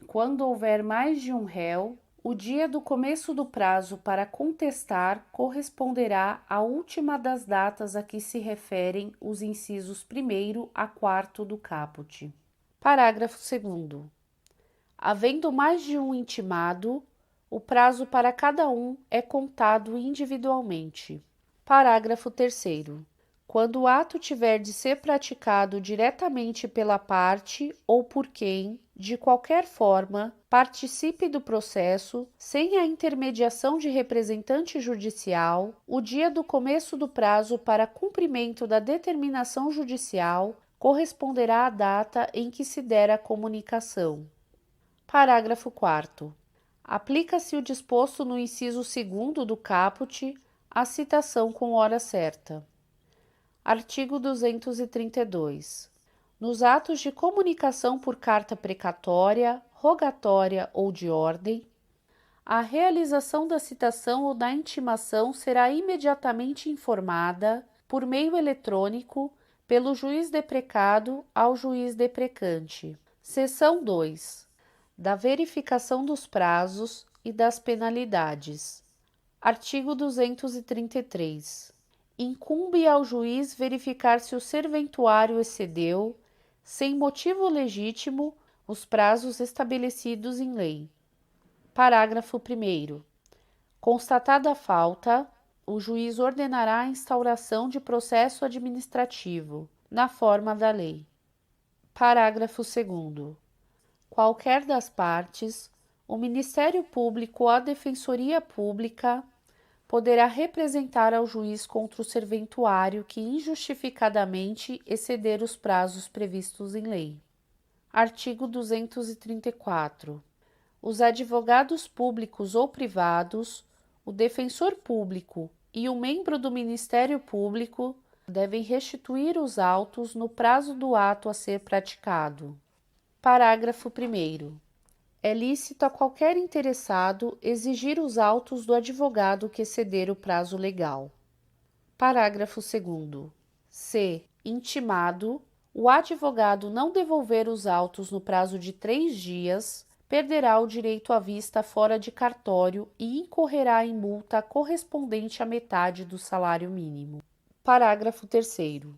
Quando houver mais de um réu, o dia do começo do prazo para contestar corresponderá à última das datas a que se referem os incisos 1º a 4º do caput. Parágrafo 2º. Havendo mais de um intimado, o prazo para cada um é contado individualmente. Parágrafo 3º. Quando o ato tiver de ser praticado diretamente pela parte ou por quem, de qualquer forma, participe do processo, sem a intermediação de representante judicial, o dia do começo do prazo para cumprimento da determinação judicial corresponderá à data em que se der a comunicação. Parágrafo 4º. Aplica-se o disposto no inciso 2º do caput à citação com hora certa. Artigo 232. Nos atos de comunicação por carta precatória, rogatória ou de ordem, a realização da citação ou da intimação será imediatamente informada, por meio eletrônico, pelo juiz deprecado ao juiz deprecante. Seção 2. Da verificação dos prazos e das penalidades. Artigo 233. Incumbe ao juiz verificar se o serventuário excedeu, sem motivo legítimo, os prazos estabelecidos em lei. Parágrafo 1º. Constatada a falta, o juiz ordenará a instauração de processo administrativo, na forma da lei. Parágrafo 2º. Qualquer das partes, o Ministério Público ou a Defensoria Pública poderá representar ao juiz contra o serventuário que injustificadamente exceder os prazos previstos em lei. Artigo 234. Os advogados públicos ou privados, o defensor público e o membro do Ministério Público devem restituir os autos no prazo do ato a ser praticado. Parágrafo 1º. É lícito a qualquer interessado exigir os autos do advogado que exceder o prazo legal. Parágrafo 2º. Se, intimado, o advogado não devolver os autos no prazo de 3 dias, perderá o direito à vista fora de cartório e incorrerá em multa correspondente à metade do salário mínimo. Parágrafo 3º.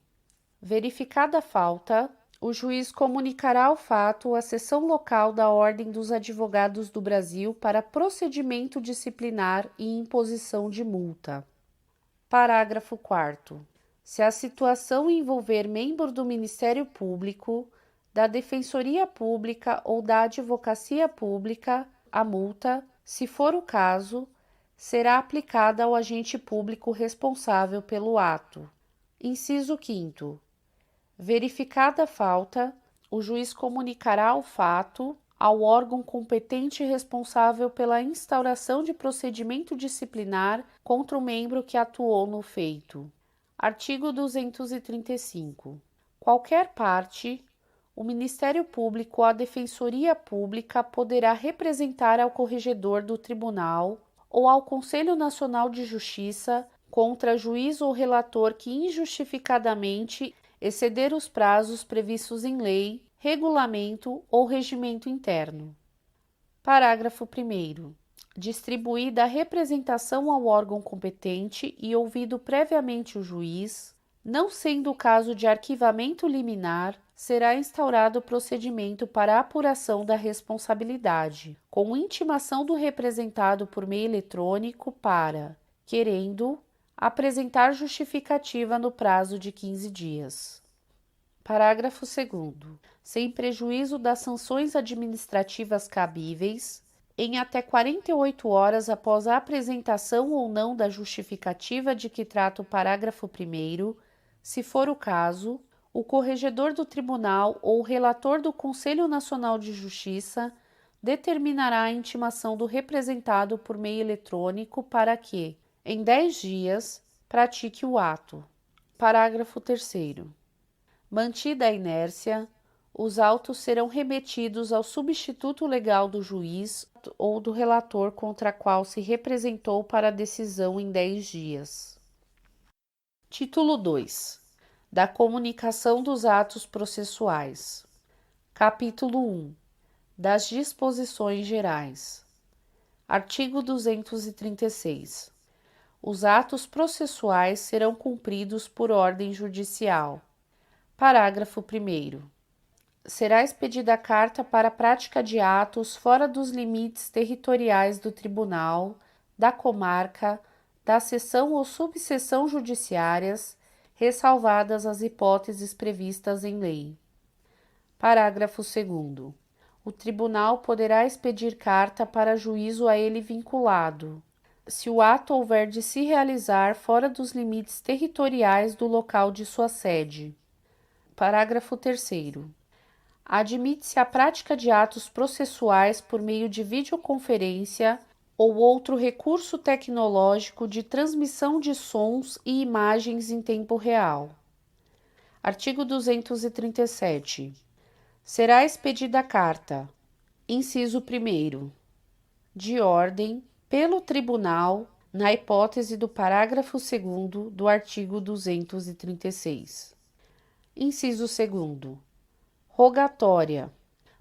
Verificada a falta, o juiz comunicará o fato à seção local da Ordem dos Advogados do Brasil para procedimento disciplinar e imposição de multa. Parágrafo 4º. Se a situação envolver membro do Ministério Público, da Defensoria Pública ou da Advocacia Pública, a multa, se for o caso, será aplicada ao agente público responsável pelo ato. Inciso 5º. Verificada a falta, o juiz comunicará o fato ao órgão competente responsável pela instauração de procedimento disciplinar contra o membro que atuou no feito. Artigo 235. Qualquer parte, o Ministério Público ou a Defensoria Pública poderá representar ao corregedor do tribunal ou ao Conselho Nacional de Justiça contra juiz ou relator que injustificadamente exceder os prazos previstos em lei, regulamento ou regimento interno. Parágrafo 1º. Distribuída a representação ao órgão competente e ouvido previamente o juiz, não sendo o caso de arquivamento liminar, será instaurado o procedimento para a apuração da responsabilidade, com intimação do representado por meio eletrônico para, querendo, apresentar justificativa no prazo de 15 dias. Parágrafo 2º. Sem prejuízo das sanções administrativas cabíveis, em até 48 horas após a apresentação ou não da justificativa de que trata o parágrafo 1º, se for o caso, o corregedor do tribunal ou o relator do Conselho Nacional de Justiça determinará a intimação do representado por meio eletrônico para que, em 10 dias, pratique o ato. Parágrafo 3º. Mantida a inércia, os autos serão remetidos ao substituto legal do juiz ou do relator contra qual se representou para a decisão em 10 dias. Título 2. Da comunicação dos atos processuais. Capítulo 1. Das disposições gerais. Artigo 236. Os atos processuais serão cumpridos por ordem judicial. Parágrafo 1º. Será expedida carta para a prática de atos fora dos limites territoriais do tribunal, da comarca, da seção ou subseção judiciárias, ressalvadas as hipóteses previstas em lei. Parágrafo 2º. O tribunal poderá expedir carta para juízo a ele vinculado, se o ato houver de se realizar fora dos limites territoriais do local de sua sede. Parágrafo 3º. Admite-se a prática de atos processuais por meio de videoconferência ou outro recurso tecnológico de transmissão de sons e imagens em tempo real. Artigo 237. Será expedida carta, inciso 1º, de ordem, pelo Tribunal, na hipótese do parágrafo 2º do artigo 236. Inciso 2º. Rogatória,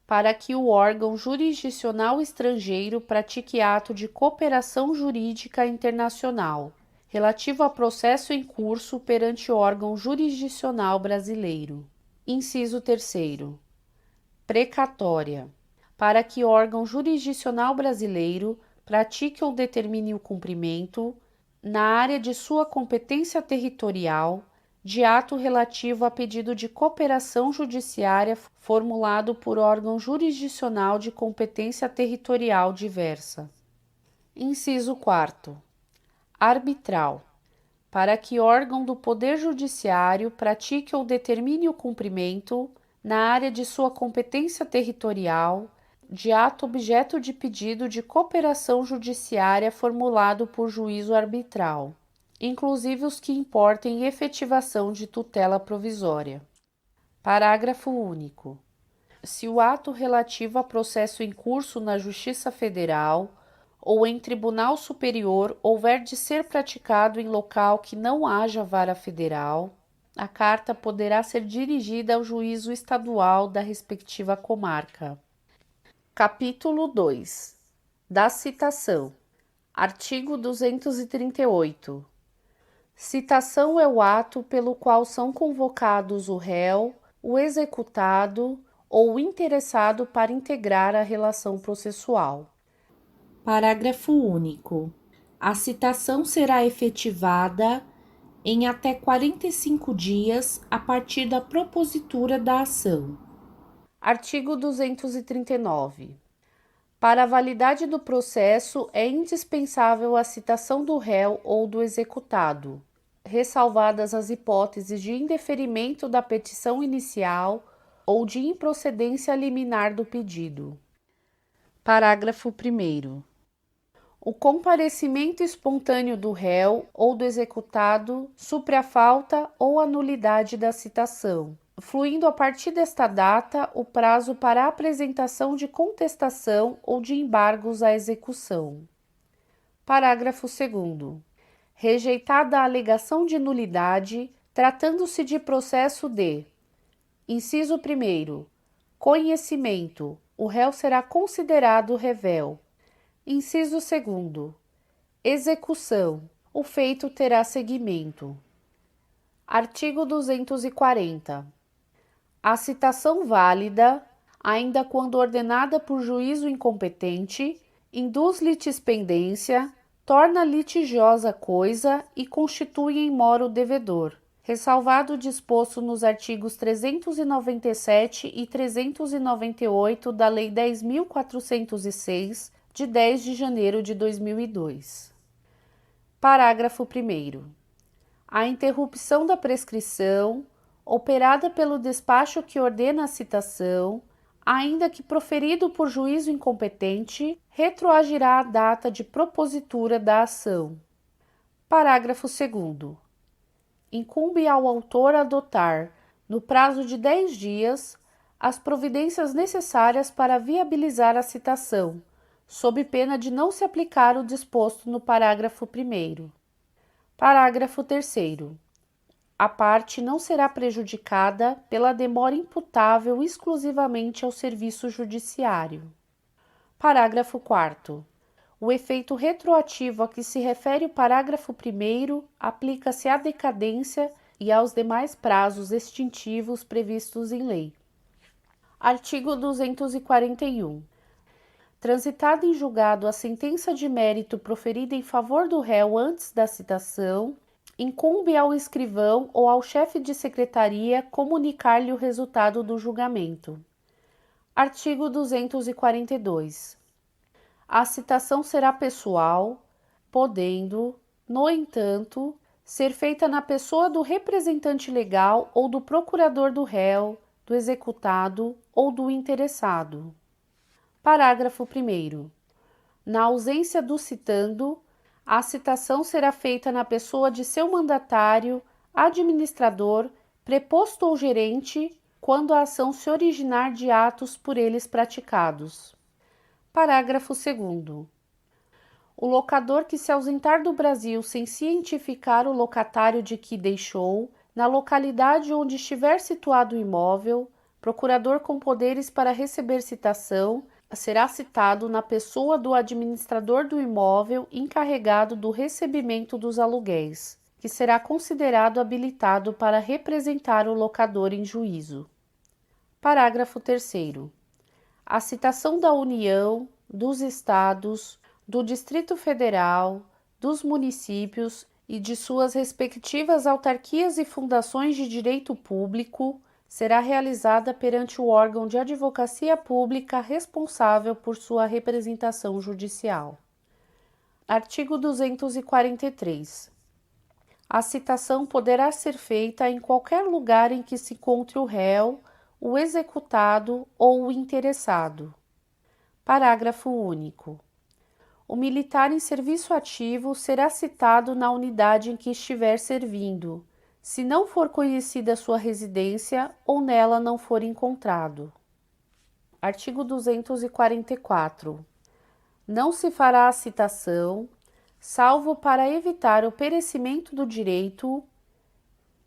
para que o órgão jurisdicional estrangeiro pratique ato de cooperação jurídica internacional, relativo a processo em curso perante órgão jurisdicional brasileiro. Inciso 3º. Precatória, para que órgão jurisdicional brasileiro pratique ou determine o cumprimento, na área de sua competência territorial, de ato relativo a pedido de cooperação judiciária formulado por órgão jurisdicional de competência territorial diversa. Inciso 4º. Arbitral. Para que órgão do Poder Judiciário pratique ou determine o cumprimento, na área de sua competência territorial, de ato objeto de pedido de cooperação judiciária formulado por juízo arbitral, inclusive os que importem efetivação de tutela provisória. Parágrafo único. Se o ato relativo a processo em curso na Justiça Federal ou em Tribunal Superior houver de ser praticado em local que não haja vara federal, a carta poderá ser dirigida ao juízo estadual da respectiva comarca. Capítulo 2. Da citação. Artigo 238. Citação é o ato pelo qual são convocados o réu, o executado ou o interessado para integrar a relação processual. Parágrafo único. A citação será efetivada em até 45 dias a partir da propositura da ação. Artigo 239. Para a validade do processo, é indispensável a citação do réu ou do executado, ressalvadas as hipóteses de indeferimento da petição inicial ou de improcedência liminar do pedido. Parágrafo 1º. O comparecimento espontâneo do réu ou do executado supre a falta ou a nulidade da citação, fluindo a partir desta data o prazo para a apresentação de contestação ou de embargos à execução. Parágrafo 2º. Rejeitada a alegação de nulidade, tratando-se de processo de: inciso 1º. Conhecimento. O réu será considerado revel. Inciso 2º. Execução. O feito terá seguimento. Artigo 240. A citação válida, ainda quando ordenada por juízo incompetente, induz litispendência, torna litigiosa coisa e constitui em mora o devedor, ressalvado o disposto nos artigos 397 e 398 da Lei 10.406, de 10 de janeiro de 2002. Parágrafo 1º. A interrupção da prescrição, operada pelo despacho que ordena a citação, ainda que proferido por juízo incompetente, retroagirá à data de propositura da ação. Parágrafo 2º. Incumbe ao autor adotar, no prazo de 10 dias, as providências necessárias para viabilizar a citação, sob pena de não se aplicar o disposto no parágrafo 1º. Parágrafo 3º. A parte não será prejudicada pela demora imputável exclusivamente ao serviço judiciário. Parágrafo 4º. O efeito retroativo a que se refere o parágrafo 1º aplica-se à decadência e aos demais prazos extintivos previstos em lei. Artigo 241. Transitada em julgado a sentença de mérito proferida em favor do réu antes da citação, incumbe ao escrivão ou ao chefe de secretaria comunicar-lhe o resultado do julgamento. Artigo 242. A citação será pessoal, podendo, no entanto, ser feita na pessoa do representante legal ou do procurador do réu, do executado ou do interessado. Parágrafo 1º. Na ausência do citando, a citação será feita na pessoa de seu mandatário, administrador, preposto ou gerente, quando a ação se originar de atos por eles praticados. Parágrafo 2º. O locador que se ausentar do Brasil sem cientificar o locatário de que deixou, na localidade onde estiver situado o imóvel, procurador com poderes para receber citação, será citado na pessoa do administrador do imóvel encarregado do recebimento dos aluguéis, que será considerado habilitado para representar o locador em juízo. Parágrafo 3º. A citação da União, dos Estados, do Distrito Federal, dos municípios e de suas respectivas autarquias e fundações de direito público será realizada perante o órgão de advocacia pública responsável por sua representação judicial. Artigo 243. A citação poderá ser feita em qualquer lugar em que se encontre o réu, o executado ou o interessado. Parágrafo único. O militar em serviço ativo será citado na unidade em que estiver servindo, se não for conhecida sua residência ou nela não for encontrado. Artigo 244. Não se fará a citação, salvo para evitar o perecimento do direito,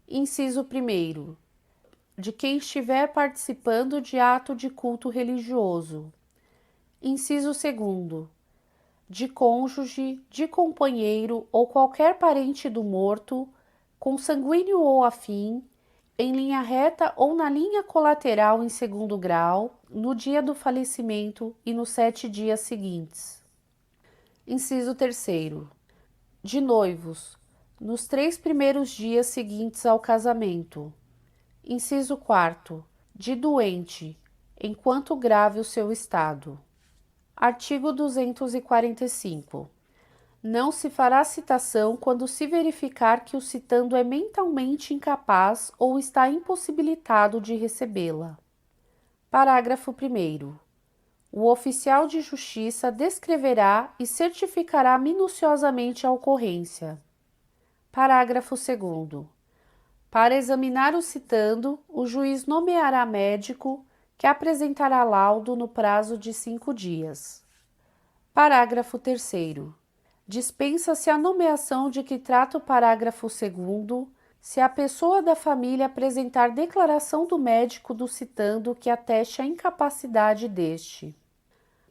inciso 1º, de quem estiver participando de ato de culto religioso. Inciso 2º, de cônjuge, de companheiro ou qualquer parente do morto, consanguíneo ou afim, em linha reta ou na linha colateral em segundo grau, no dia do falecimento e nos 7 dias seguintes. Inciso 3º. De noivos, nos 3 primeiros dias seguintes ao casamento. Inciso 4º. De doente, enquanto grave o seu estado. Artigo 245. Não se fará citação quando se verificar que o citando é mentalmente incapaz ou está impossibilitado de recebê-la. Parágrafo 1º. O oficial de justiça descreverá e certificará minuciosamente a ocorrência. Parágrafo 2º. Para examinar o citando, o juiz nomeará médico que apresentará laudo no prazo de 5 dias. Parágrafo 3º. Dispensa-se a nomeação de que trata o parágrafo 2º, se a pessoa da família apresentar declaração do médico do citando que ateste a incapacidade deste.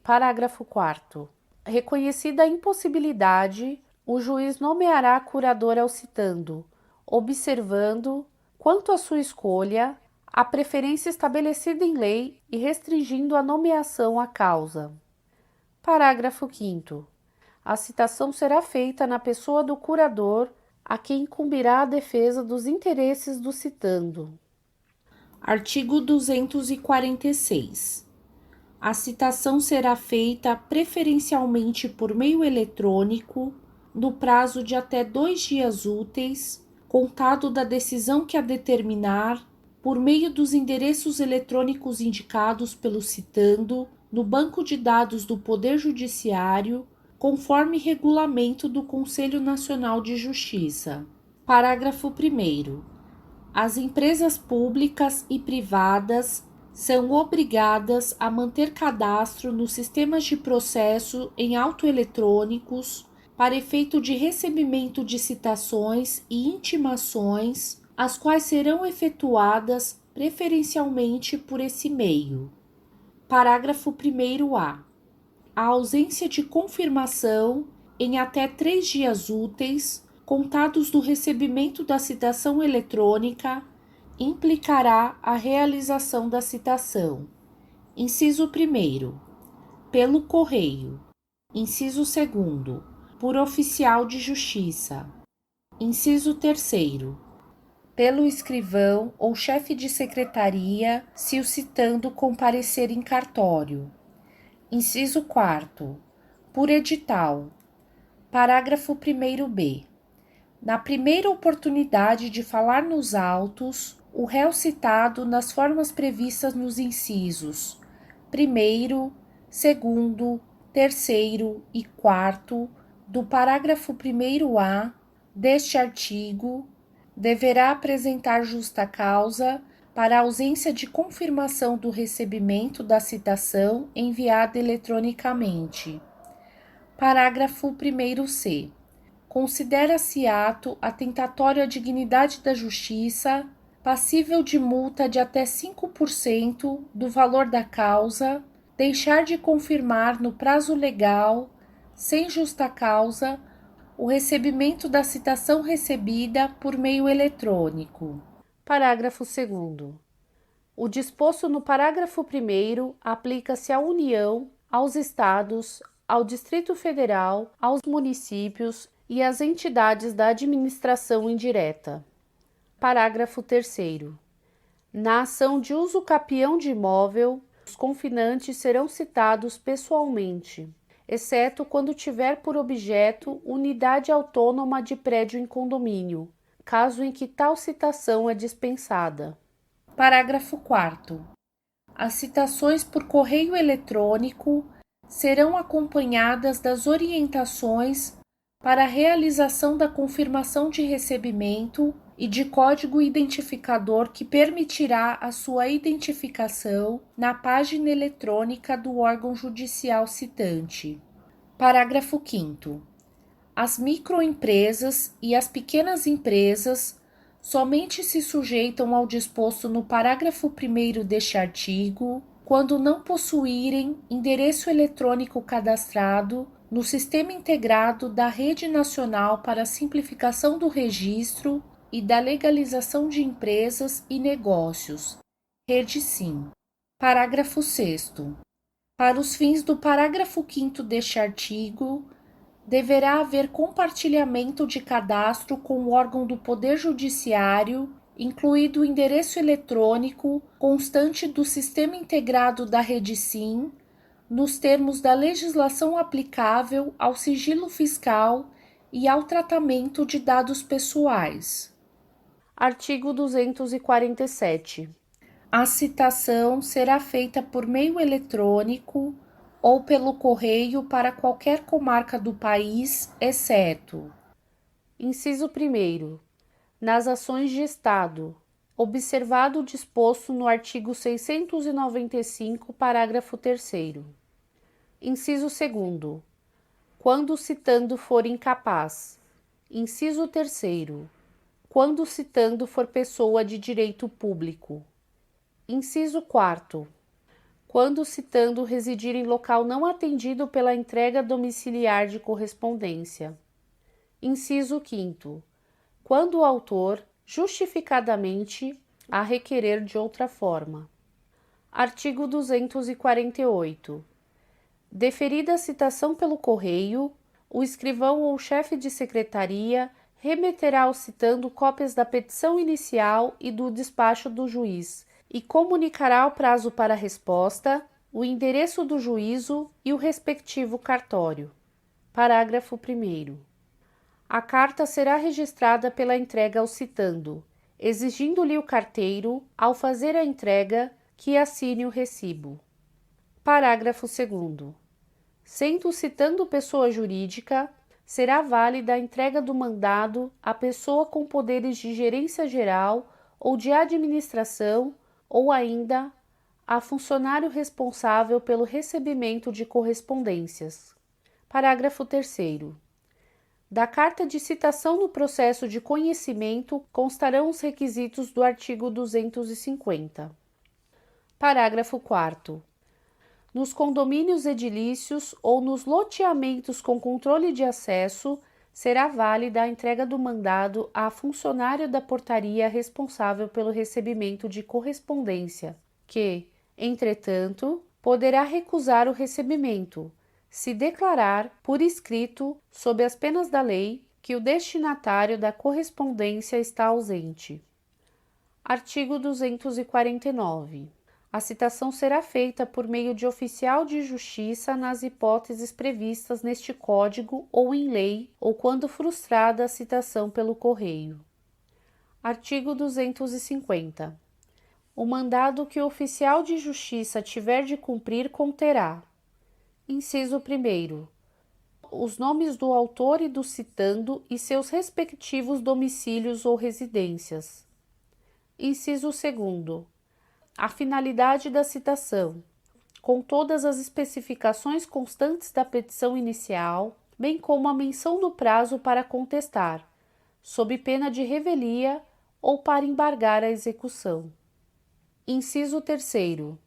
Parágrafo 4º. Reconhecida a impossibilidade, o juiz nomeará curador ao citando, observando, quanto à sua escolha, a preferência estabelecida em lei e restringindo a nomeação à causa. Parágrafo 5º. A citação será feita na pessoa do curador, a quem incumbirá a defesa dos interesses do citando. Artigo 246. A citação será feita preferencialmente por meio eletrônico, no prazo de até 2 dias úteis, contado da decisão que a determinar, por meio dos endereços eletrônicos indicados pelo citando no banco de dados do Poder Judiciário, conforme regulamento do Conselho Nacional de Justiça. Parágrafo 1º. As empresas públicas e privadas são obrigadas a manter cadastro nos sistemas de processo em auto eletrônicos para efeito de recebimento de citações e intimações, as quais serão efetuadas preferencialmente por esse meio. Parágrafo 1º-A. A ausência de confirmação em até 3 dias úteis, contados do recebimento da citação eletrônica, implicará a realização da citação. Inciso 1º. Pelo correio. Inciso 2º. Por oficial de justiça. Inciso 3º. Pelo escrivão ou chefe de secretaria, se o citando comparecer em cartório. Inciso 4º. Por edital. Parágrafo 1º-B. Na primeira oportunidade de falar nos autos, o réu citado nas formas previstas nos incisos 1º, 2º, 3º e 4º do parágrafo 1º-A deste artigo, deverá apresentar justa causa para a ausência de confirmação do recebimento da citação enviada eletronicamente. Parágrafo 1º-C. Considera-se ato atentatório à dignidade da justiça, passível de multa de até 5% do valor da causa, deixar de confirmar no prazo legal, sem justa causa, o recebimento da citação recebida por meio eletrônico. Parágrafo 2º. O disposto no parágrafo 1º aplica-se à União, aos Estados, ao Distrito Federal, aos municípios e às entidades da administração indireta. Parágrafo 3º. Na ação de uso capião de imóvel, os confinantes serão citados pessoalmente, exceto quando tiver por objeto unidade autônoma de prédio em condomínio, caso em que tal citação é dispensada. Parágrafo 4º. As citações por correio eletrônico serão acompanhadas das orientações para a realização da confirmação de recebimento e de código identificador que permitirá a sua identificação na página eletrônica do órgão judicial citante. Parágrafo 5º. As microempresas e as pequenas empresas somente se sujeitam ao disposto no parágrafo 1º deste artigo quando não possuírem endereço eletrônico cadastrado no Sistema Integrado da Rede Nacional para a Simplificação do Registro e da Legalização de Empresas e Negócios, REDSIM. Parágrafo 6º. Para os fins do parágrafo 5º deste artigo, deverá haver compartilhamento de cadastro com o órgão do Poder Judiciário, incluído o endereço eletrônico constante do Sistema Integrado da REDSIM, nos termos da legislação aplicável ao sigilo fiscal e ao tratamento de dados pessoais. Artigo 247. A citação será feita por meio eletrônico ou pelo correio para qualquer comarca do país, exceto: inciso 1º. Nas ações de Estado, observado o disposto no artigo 695, parágrafo 3º. Inciso 2º. Quando o citando for incapaz. Inciso 3º. Quando o citando for pessoa de direito público. Inciso 4º. Quando o citando residir em local não atendido pela entrega domiciliar de correspondência. Inciso 5º. Quando o autor, justificadamente, a requerer de outra forma. Artigo 248. Deferida a citação pelo correio, o escrivão ou chefe de secretaria remeterá ao citando cópias da petição inicial e do despacho do juiz e comunicará o prazo para resposta, o endereço do juízo e o respectivo cartório. Parágrafo 1º. A carta será registrada pela entrega ao citando, exigindo-lhe o carteiro, ao fazer a entrega, que assine o recibo. Parágrafo 2º. Sendo o citando pessoa jurídica, será válida a entrega do mandado à pessoa com poderes de gerência geral ou de administração ou ainda a funcionário responsável pelo recebimento de correspondências. Parágrafo 3º. Da carta de citação no processo de conhecimento constarão os requisitos do artigo 250. Parágrafo 4º. Nos condomínios edilícios ou nos loteamentos com controle de acesso, será válida a entrega do mandado a funcionário da portaria responsável pelo recebimento de correspondência, que, entretanto, poderá recusar o recebimento, se declarar por escrito, sob as penas da lei, que o destinatário da correspondência está ausente. Artigo 249. A citação será feita por meio de oficial de justiça nas hipóteses previstas neste Código ou em lei, ou quando frustrada a citação pelo correio. Artigo 250. O mandado que o oficial de justiça tiver de cumprir conterá: inciso 1º. Os nomes do autor e do citando e seus respectivos domicílios ou residências. Inciso 2º. A finalidade da citação, com todas as especificações constantes da petição inicial, bem como a menção do prazo para contestar, sob pena de revelia ou para embargar a execução. Inciso 3º.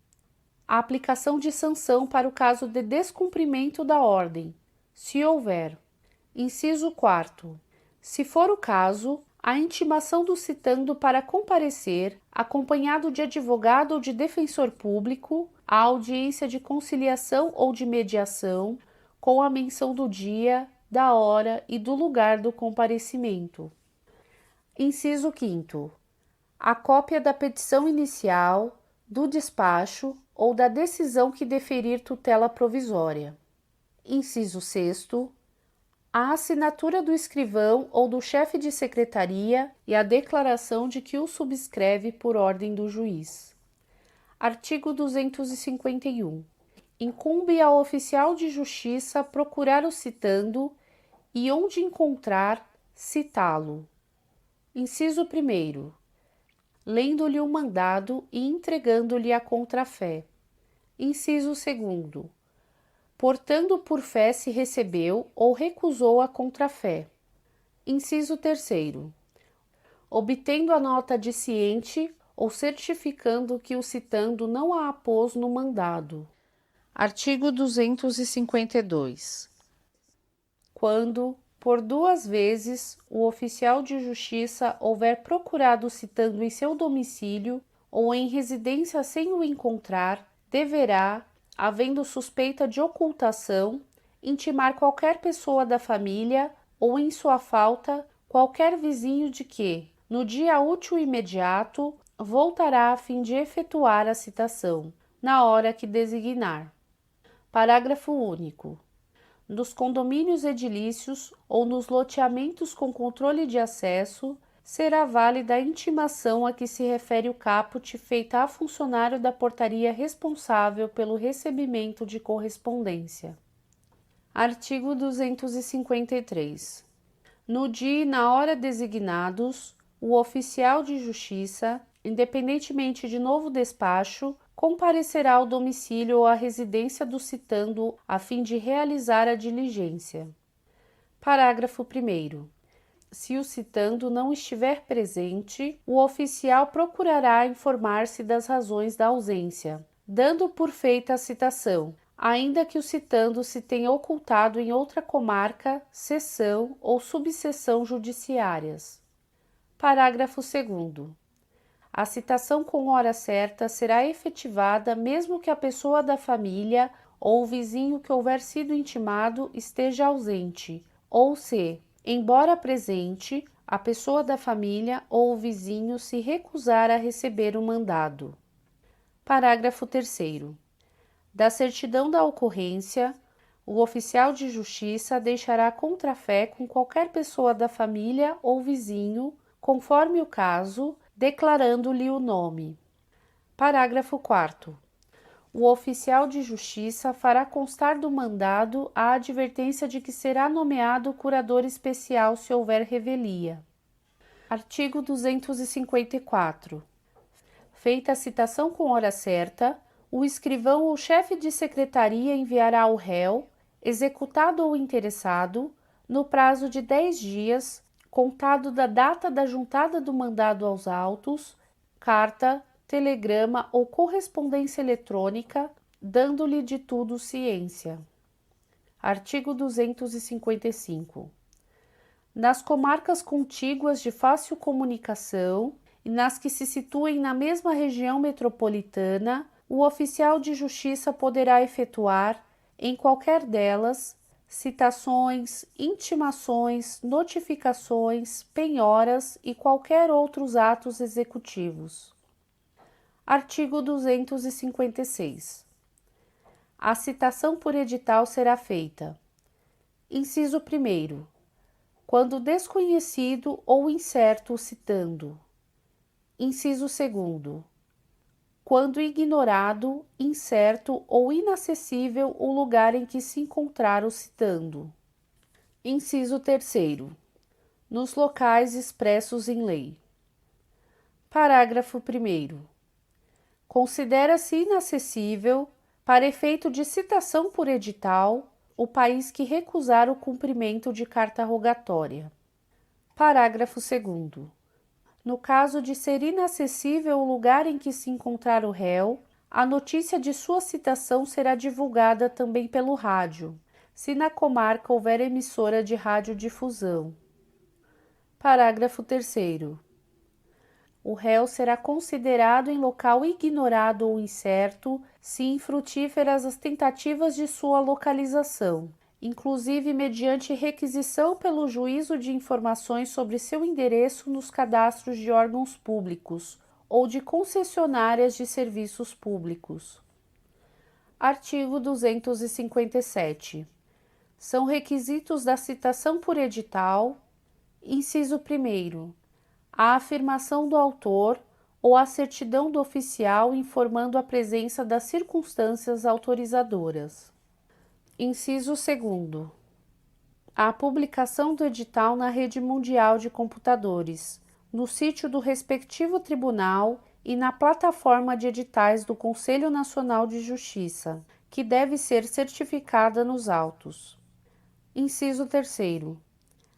A aplicação de sanção para o caso de descumprimento da ordem, se houver. Inciso 4º. Se for o caso, a intimação do citando para comparecer, acompanhado de advogado ou de defensor público, à audiência de conciliação ou de mediação, com a menção do dia, da hora e do lugar do comparecimento. Inciso 5º. A cópia da petição inicial, do despacho ou da decisão que deferir tutela provisória. Inciso 6º. A assinatura do escrivão ou do chefe de secretaria e a declaração de que o subscreve por ordem do juiz. Artigo 251. Incumbe ao oficial de justiça procurar o citando e, onde encontrar, citá-lo. Inciso 1º. Lendo-lhe o mandado e entregando-lhe a contrafé. Inciso 2º. Portando por fé se recebeu ou recusou a contrafé. Inciso 3º. Obtendo a nota de ciente ou certificando que o citando não a apôs no mandado. Artigo 252. Quando, por 2 vezes, o oficial de justiça houver procurado o citando em seu domicílio ou em residência sem o encontrar, deverá, havendo suspeita de ocultação, intimar qualquer pessoa da família ou, em sua falta, qualquer vizinho de que, no dia útil imediato, voltará a fim de efetuar a citação, na hora que designar. Parágrafo único. Nos condomínios edilícios ou nos loteamentos com controle de acesso, será válida a intimação a que se refere o caput feita a funcionário da portaria responsável pelo recebimento de correspondência. Artigo 253. No dia e na hora designados, o oficial de justiça, independentemente de novo despacho, comparecerá ao domicílio ou à residência do citando a fim de realizar a diligência. Parágrafo 1º. Se o citando não estiver presente, o oficial procurará informar-se das razões da ausência, dando por feita a citação, ainda que o citando se tenha ocultado em outra comarca, seção ou subseção judiciárias. Parágrafo 2º. A citação com hora certa será efetivada mesmo que a pessoa da família ou o vizinho que houver sido intimado esteja ausente, ou se, embora presente, a pessoa da família ou o vizinho se recusar a receber o mandado. Parágrafo 3º. Da certidão da ocorrência, o oficial de justiça deixará contrafé com qualquer pessoa da família ou vizinho, conforme o caso, declarando-lhe o nome. Parágrafo 4º. O oficial de justiça fará constar do mandado a advertência de que será nomeado curador especial se houver revelia. Artigo 254. Feita a citação com hora certa, o escrivão ou chefe de secretaria enviará ao réu, executado ou interessado, no prazo de 10 dias, contado da data da juntada do mandado aos autos, carta, telegrama ou correspondência eletrônica, dando-lhe de tudo ciência. Artigo 255. Nas comarcas contíguas de fácil comunicação e nas que se situem na mesma região metropolitana, o oficial de justiça poderá efetuar, em qualquer delas, citações, intimações, notificações, penhoras e qualquer outros atos executivos. Artigo 256. A citação por edital será feita. Inciso 1º. Quando desconhecido ou incerto o citando. Inciso 2º. Quando ignorado, incerto ou inacessível o lugar em que se encontrar o citando. Inciso 3º. Nos locais expressos em lei. Parágrafo 1º. Considera-se inacessível, para efeito de citação por edital, o país que recusar o cumprimento de carta rogatória. Parágrafo 2º. No caso de ser inacessível o lugar em que se encontrar o réu, a notícia de sua citação será divulgada também pelo rádio, se na comarca houver emissora de radiodifusão. Parágrafo 3º. O réu será considerado em local ignorado ou incerto, se infrutíferas as tentativas de sua localização, inclusive mediante requisição pelo juízo de informações sobre seu endereço nos cadastros de órgãos públicos ou de concessionárias de serviços públicos. Artigo 257. São requisitos da citação por edital: inciso 1º, a afirmação do autor ou a certidão do oficial informando a presença das circunstâncias autorizadoras. Inciso 2º, a publicação do edital na rede mundial de computadores, no sítio do respectivo tribunal e na plataforma de editais do Conselho Nacional de Justiça, que deve ser certificada nos autos. Inciso 3º,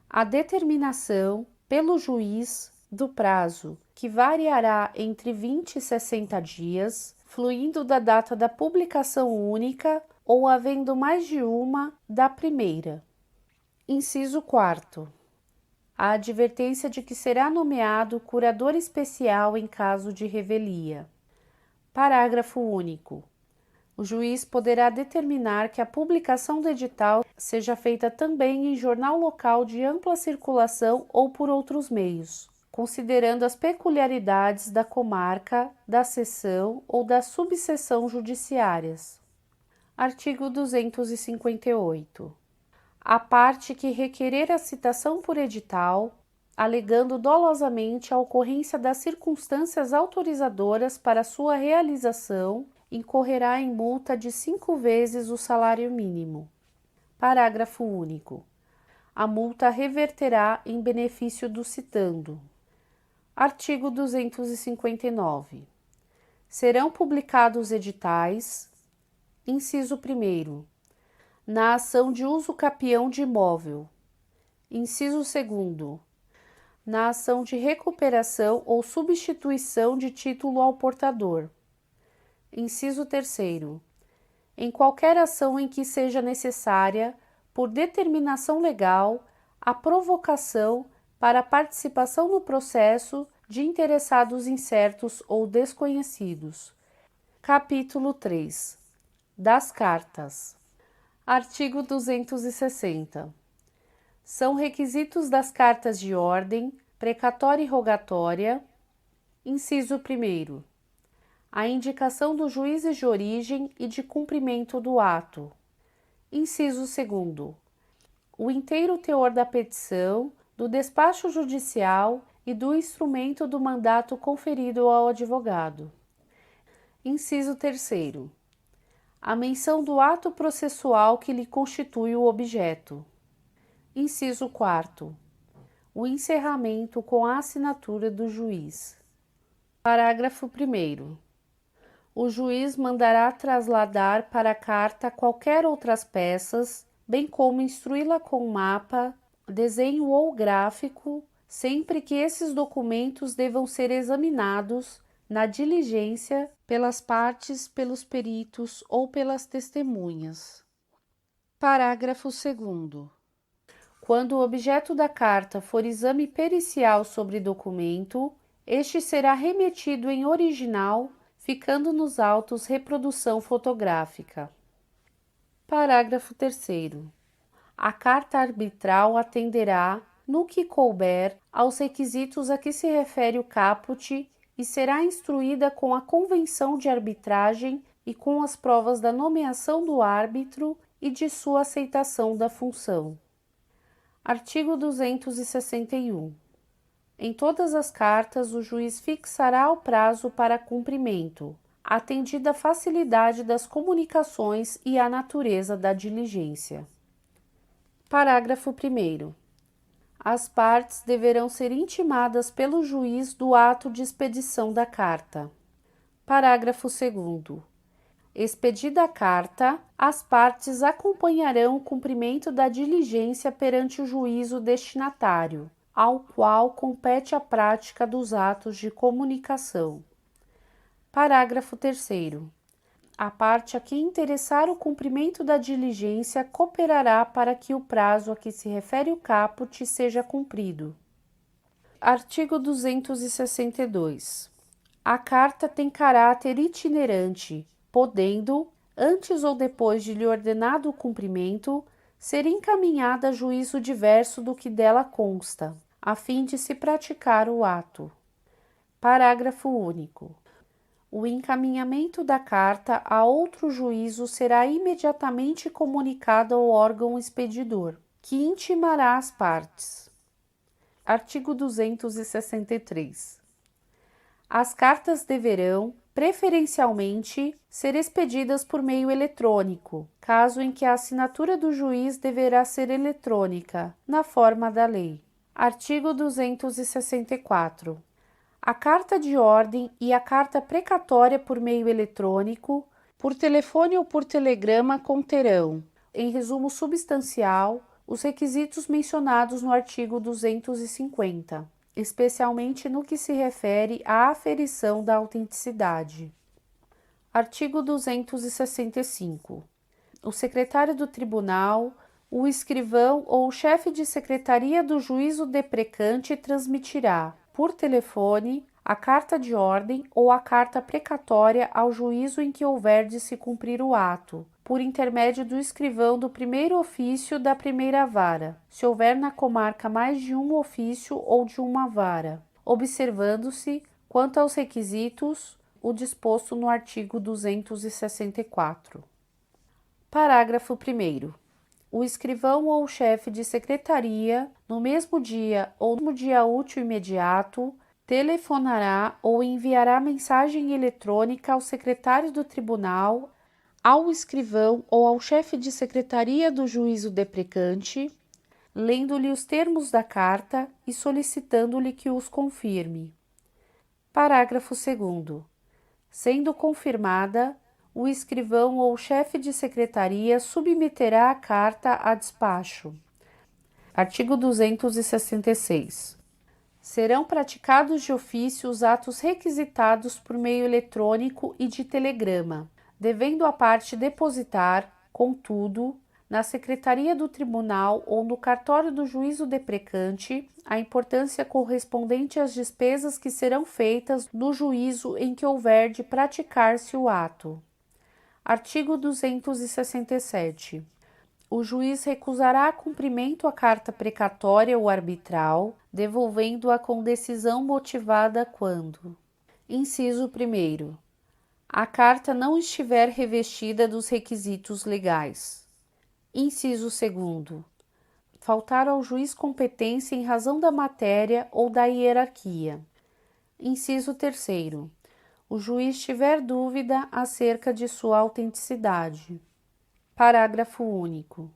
a determinação pelo juiz do prazo, que variará entre 20 e 60 dias, fluindo da data da publicação única ou havendo mais de uma da primeira. Inciso 4º, a advertência de que será nomeado curador especial em caso de revelia. Parágrafo único. O juiz poderá determinar que a publicação do edital seja feita também em jornal local de ampla circulação ou por outros meios, considerando as peculiaridades da comarca, da seção ou da subseção judiciárias. Artigo 258. A parte que requerer a citação por edital, alegando dolosamente a ocorrência das circunstâncias autorizadoras para sua realização, incorrerá em multa de 5 vezes o salário mínimo. Parágrafo único. A multa reverterá em benefício do citando. Artigo 259. Serão publicados editais: inciso 1º, na ação de uso capião de imóvel. Inciso 2º, na ação de recuperação ou substituição de título ao portador. Inciso 3º, em qualquer ação em que seja necessária, por determinação legal, a provocação para a participação no processo de interessados incertos ou desconhecidos. Capítulo 3. Das cartas. Artigo 260. São requisitos das cartas de ordem, precatória e rogatória: inciso 1º, a indicação dos juízes de origem e de cumprimento do ato. Inciso 2º, o inteiro teor da petição, do despacho judicial e do instrumento do mandato conferido ao advogado. Inciso 3º, a menção do ato processual que lhe constitui o objeto. Inciso 4º, o encerramento com a assinatura do juiz. Parágrafo 1º. O juiz mandará trasladar para a carta qualquer outras peças, bem como instruí-la com mapa, desenho ou gráfico, sempre que esses documentos devam ser examinados na diligência pelas partes, pelos peritos ou pelas testemunhas. Parágrafo 2º. Quando o objeto da carta for exame pericial sobre documento, este será remetido em original, ficando nos autos reprodução fotográfica. Parágrafo 3º. A carta arbitral atenderá, no que couber, aos requisitos a que se refere o caput e será instruída com a convenção de arbitragem e com as provas da nomeação do árbitro e de sua aceitação da função. Artigo 261. Em todas as cartas, o juiz fixará o prazo para cumprimento, atendida a facilidade das comunicações e a natureza da diligência. Parágrafo 1º. As partes deverão ser intimadas pelo juiz do ato de expedição da carta. Parágrafo 2º. Expedida a carta, as partes acompanharão o cumprimento da diligência perante o juízo destinatário, ao qual compete a prática dos atos de comunicação. Parágrafo 3º. A parte a que interessar o cumprimento da diligência cooperará para que o prazo a que se refere o caput seja cumprido. Artigo 262. A carta tem caráter itinerante, podendo, antes ou depois de lhe ordenado o cumprimento, ser encaminhada a juízo diverso do que dela consta, a fim de se praticar o ato. Parágrafo único. O encaminhamento da carta a outro juízo será imediatamente comunicado ao órgão expedidor, que intimará as partes. Artigo 263. As cartas deverão, preferencialmente, ser expedidas por meio eletrônico, caso em que a assinatura do juiz deverá ser eletrônica, na forma da lei. Artigo 264. A carta de ordem e a carta precatória por meio eletrônico, por telefone ou por telegrama conterão, em resumo substancial, os requisitos mencionados no artigo 250, especialmente no que se refere à aferição da autenticidade. Artigo 265. O secretário do tribunal, o escrivão ou o chefe de secretaria do juízo deprecante transmitirá, por telefone, a carta de ordem ou a carta precatória ao juízo em que houver de se cumprir o ato, por intermédio do escrivão do primeiro ofício da primeira vara, se houver na comarca mais de um ofício ou de uma vara, observando-se, quanto aos requisitos, o disposto no artigo 264. Parágrafo 1º. O escrivão ou o chefe de secretaria, no mesmo dia ou no dia útil imediato, telefonará ou enviará mensagem eletrônica ao secretário do tribunal, ao escrivão ou ao chefe de secretaria do juízo deprecante, lendo-lhe os termos da carta e solicitando-lhe que os confirme. Parágrafo 2º. Sendo confirmada, o escrivão ou chefe de secretaria submeterá a carta a despacho. Artigo 266. Serão praticados de ofício os atos requisitados por meio eletrônico e de telegrama, devendo a parte depositar, contudo, na secretaria do tribunal ou no cartório do juízo deprecante, a importância correspondente às despesas que serão feitas no juízo em que houver de praticar-se o ato. Artigo 267. O juiz recusará cumprimento à carta precatória ou arbitral, devolvendo-a com decisão motivada quando: inciso 1º. A carta não estiver revestida dos requisitos legais. Inciso 2º. Faltar ao juiz competência em razão da matéria ou da hierarquia. Inciso 3º. O juiz tiver dúvida acerca de sua autenticidade. Parágrafo único.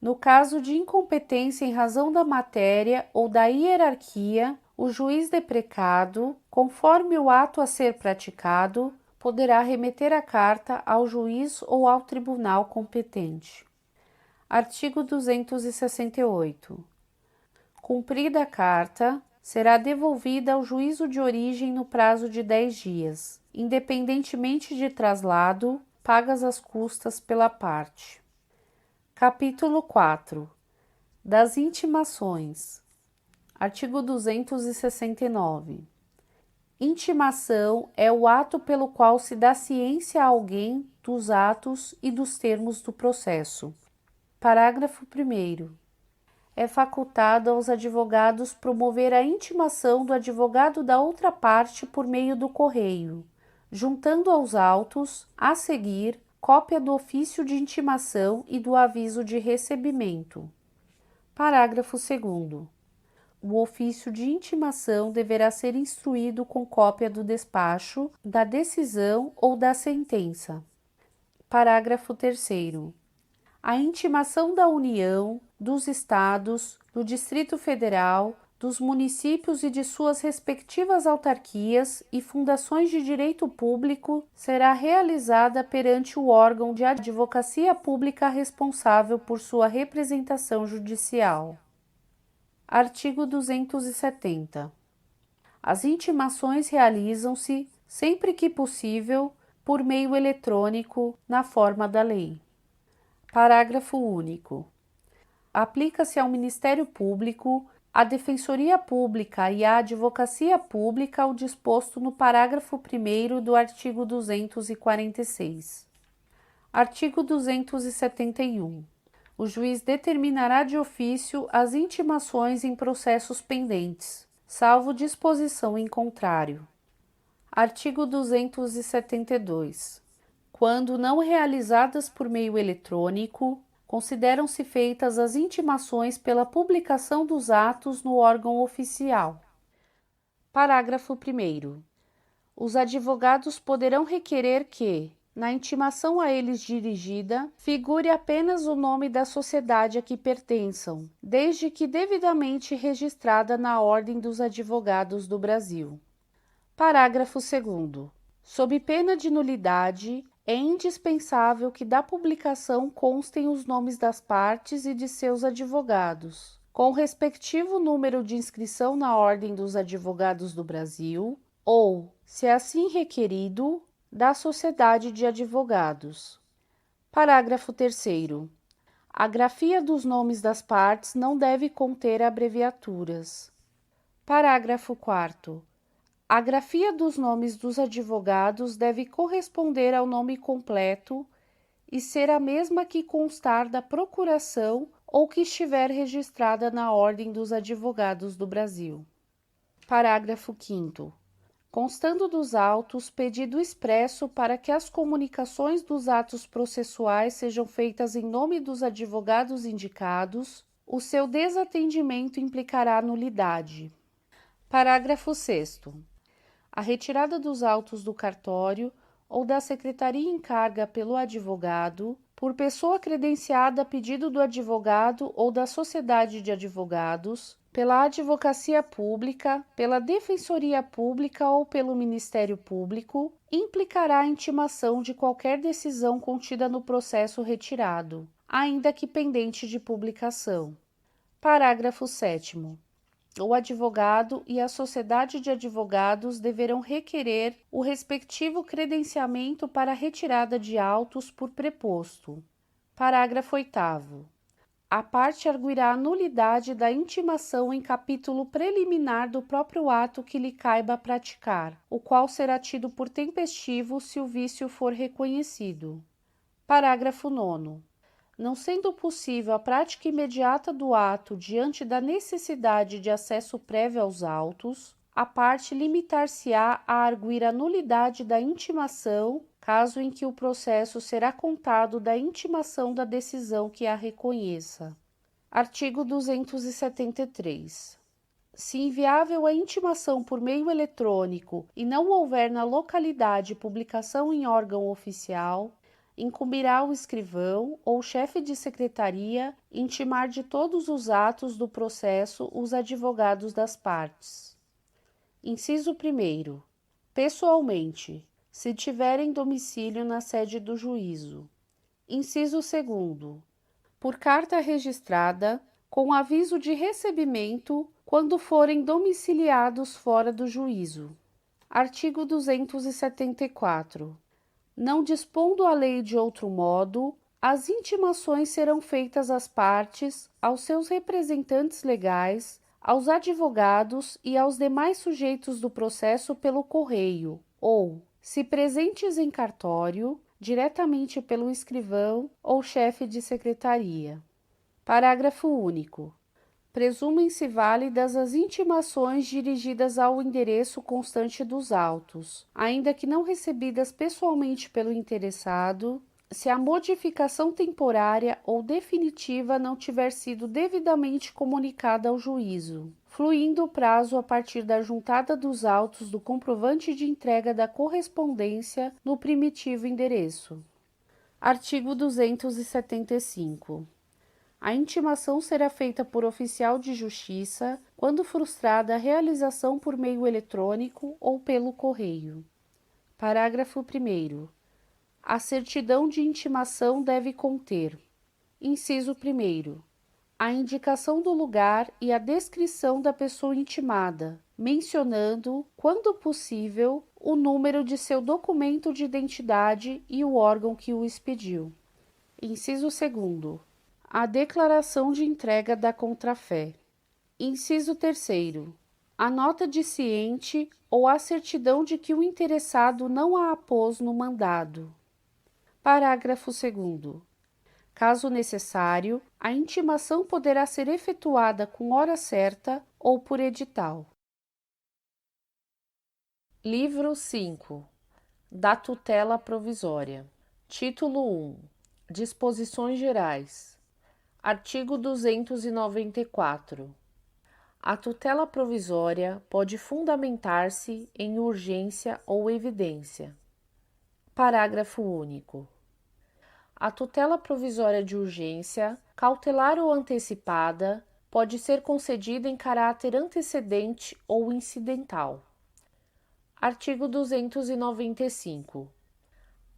No caso de incompetência em razão da matéria ou da hierarquia, o juiz deprecado, conforme o ato a ser praticado, poderá remeter a carta ao juiz ou ao tribunal competente. Artigo 268. Cumprida a carta, será devolvida ao juízo de origem no prazo de 10 dias, independentemente de traslado, pagas as custas pela parte. Capítulo 4. Das intimações. Artigo 269. Intimação é o ato pelo qual se dá ciência a alguém dos atos e dos termos do processo. Parágrafo 1º. É facultado aos advogados promover a intimação do advogado da outra parte por meio do correio, juntando aos autos, a seguir, cópia do ofício de intimação e do aviso de recebimento. Parágrafo 2º. O ofício de intimação deverá ser instruído com cópia do despacho, da decisão ou da sentença. Parágrafo 3º. A intimação da União, dos Estados, do Distrito Federal, dos municípios e de suas respectivas autarquias e fundações de direito público será realizada perante o órgão de advocacia pública responsável por sua representação judicial. Artigo 270. As intimações realizam-se, sempre que possível, por meio eletrônico, na forma da lei. Parágrafo único. Aplica-se ao Ministério Público, à Defensoria Pública e à Advocacia Pública o disposto no parágrafo 1º do artigo 246. Artigo 271. O juiz determinará de ofício as intimações em processos pendentes, salvo disposição em contrário. Artigo 272. Quando não realizadas por meio eletrônico, consideram-se feitas as intimações pela publicação dos atos no órgão oficial. Parágrafo 1º. Os advogados poderão requerer que, na intimação a eles dirigida, figure apenas o nome da sociedade a que pertençam, desde que devidamente registrada na Ordem dos Advogados do Brasil. Parágrafo 2º. Sob pena de nulidade, é indispensável que da publicação constem os nomes das partes e de seus advogados, com o respectivo número de inscrição na Ordem dos Advogados do Brasil, ou, se assim requerido, da Sociedade de Advogados. Parágrafo 3º. A grafia dos nomes das partes não deve conter abreviaturas. Parágrafo 4º. A grafia dos nomes dos advogados deve corresponder ao nome completo e ser a mesma que constar da procuração ou que estiver registrada na Ordem dos Advogados do Brasil. Parágrafo 5º. Constando dos autos pedido expresso para que as comunicações dos atos processuais sejam feitas em nome dos advogados indicados, o seu desatendimento implicará nulidade. Parágrafo 6º. A retirada dos autos do cartório ou da secretaria em carga pelo advogado, por pessoa credenciada a pedido do advogado ou da sociedade de advogados, pela advocacia pública, pela defensoria pública ou pelo Ministério Público, implicará a intimação de qualquer decisão contida no processo retirado, ainda que pendente de publicação. Parágrafo 7º. O advogado e a sociedade de advogados deverão requerer o respectivo credenciamento para a retirada de autos por preposto. Parágrafo 8º. A parte arguirá a nulidade da intimação em capítulo preliminar do próprio ato que lhe caiba praticar, o qual será tido por tempestivo se o vício for reconhecido. Parágrafo 9º. Não sendo possível a prática imediata do ato diante da necessidade de acesso prévio aos autos, a parte limitar-se-á a arguir a nulidade da intimação, caso em que o processo será contado da intimação da decisão que a reconheça. Artigo 273. Se inviável a intimação por meio eletrônico e não houver na localidade publicação em órgão oficial, incumbirá ao escrivão ou chefe de secretaria intimar de todos os atos do processo os advogados das partes. Inciso 1º. Pessoalmente, se tiverem domicílio na sede do juízo. Inciso 2º. Por carta registrada, com aviso de recebimento, quando forem domiciliados fora do juízo. Artigo 274. Não dispondo a lei de outro modo, as intimações serão feitas às partes, aos seus representantes legais, aos advogados e aos demais sujeitos do processo pelo correio, ou, se presentes em cartório, diretamente pelo escrivão ou chefe de secretaria. Parágrafo único. Presumem-se válidas as intimações dirigidas ao endereço constante dos autos, ainda que não recebidas pessoalmente pelo interessado, se a modificação temporária ou definitiva não tiver sido devidamente comunicada ao juízo, fluindo o prazo a partir da juntada dos autos do comprovante de entrega da correspondência no primitivo endereço. Artigo 275. A intimação será feita por oficial de justiça quando frustrada a realização por meio eletrônico ou pelo correio. Parágrafo 1º. A certidão de intimação deve conter: inciso 1º, a indicação do lugar e a descrição da pessoa intimada, mencionando, quando possível, o número de seu documento de identidade e o órgão que o expediu. Inciso 2º. A declaração de entrega da contrafé. Inciso 3º. A nota de ciente ou a certidão de que o interessado não a apôs no mandado. Parágrafo 2º. Caso necessário, a intimação poderá ser efetuada com hora certa ou por edital. Livro 5 da tutela provisória. Título 1. Disposições gerais. Artigo 294. A tutela provisória pode fundamentar-se em urgência ou evidência. Parágrafo único. A tutela provisória de urgência, cautelar ou antecipada, pode ser concedida em caráter antecedente ou incidental. Artigo 295.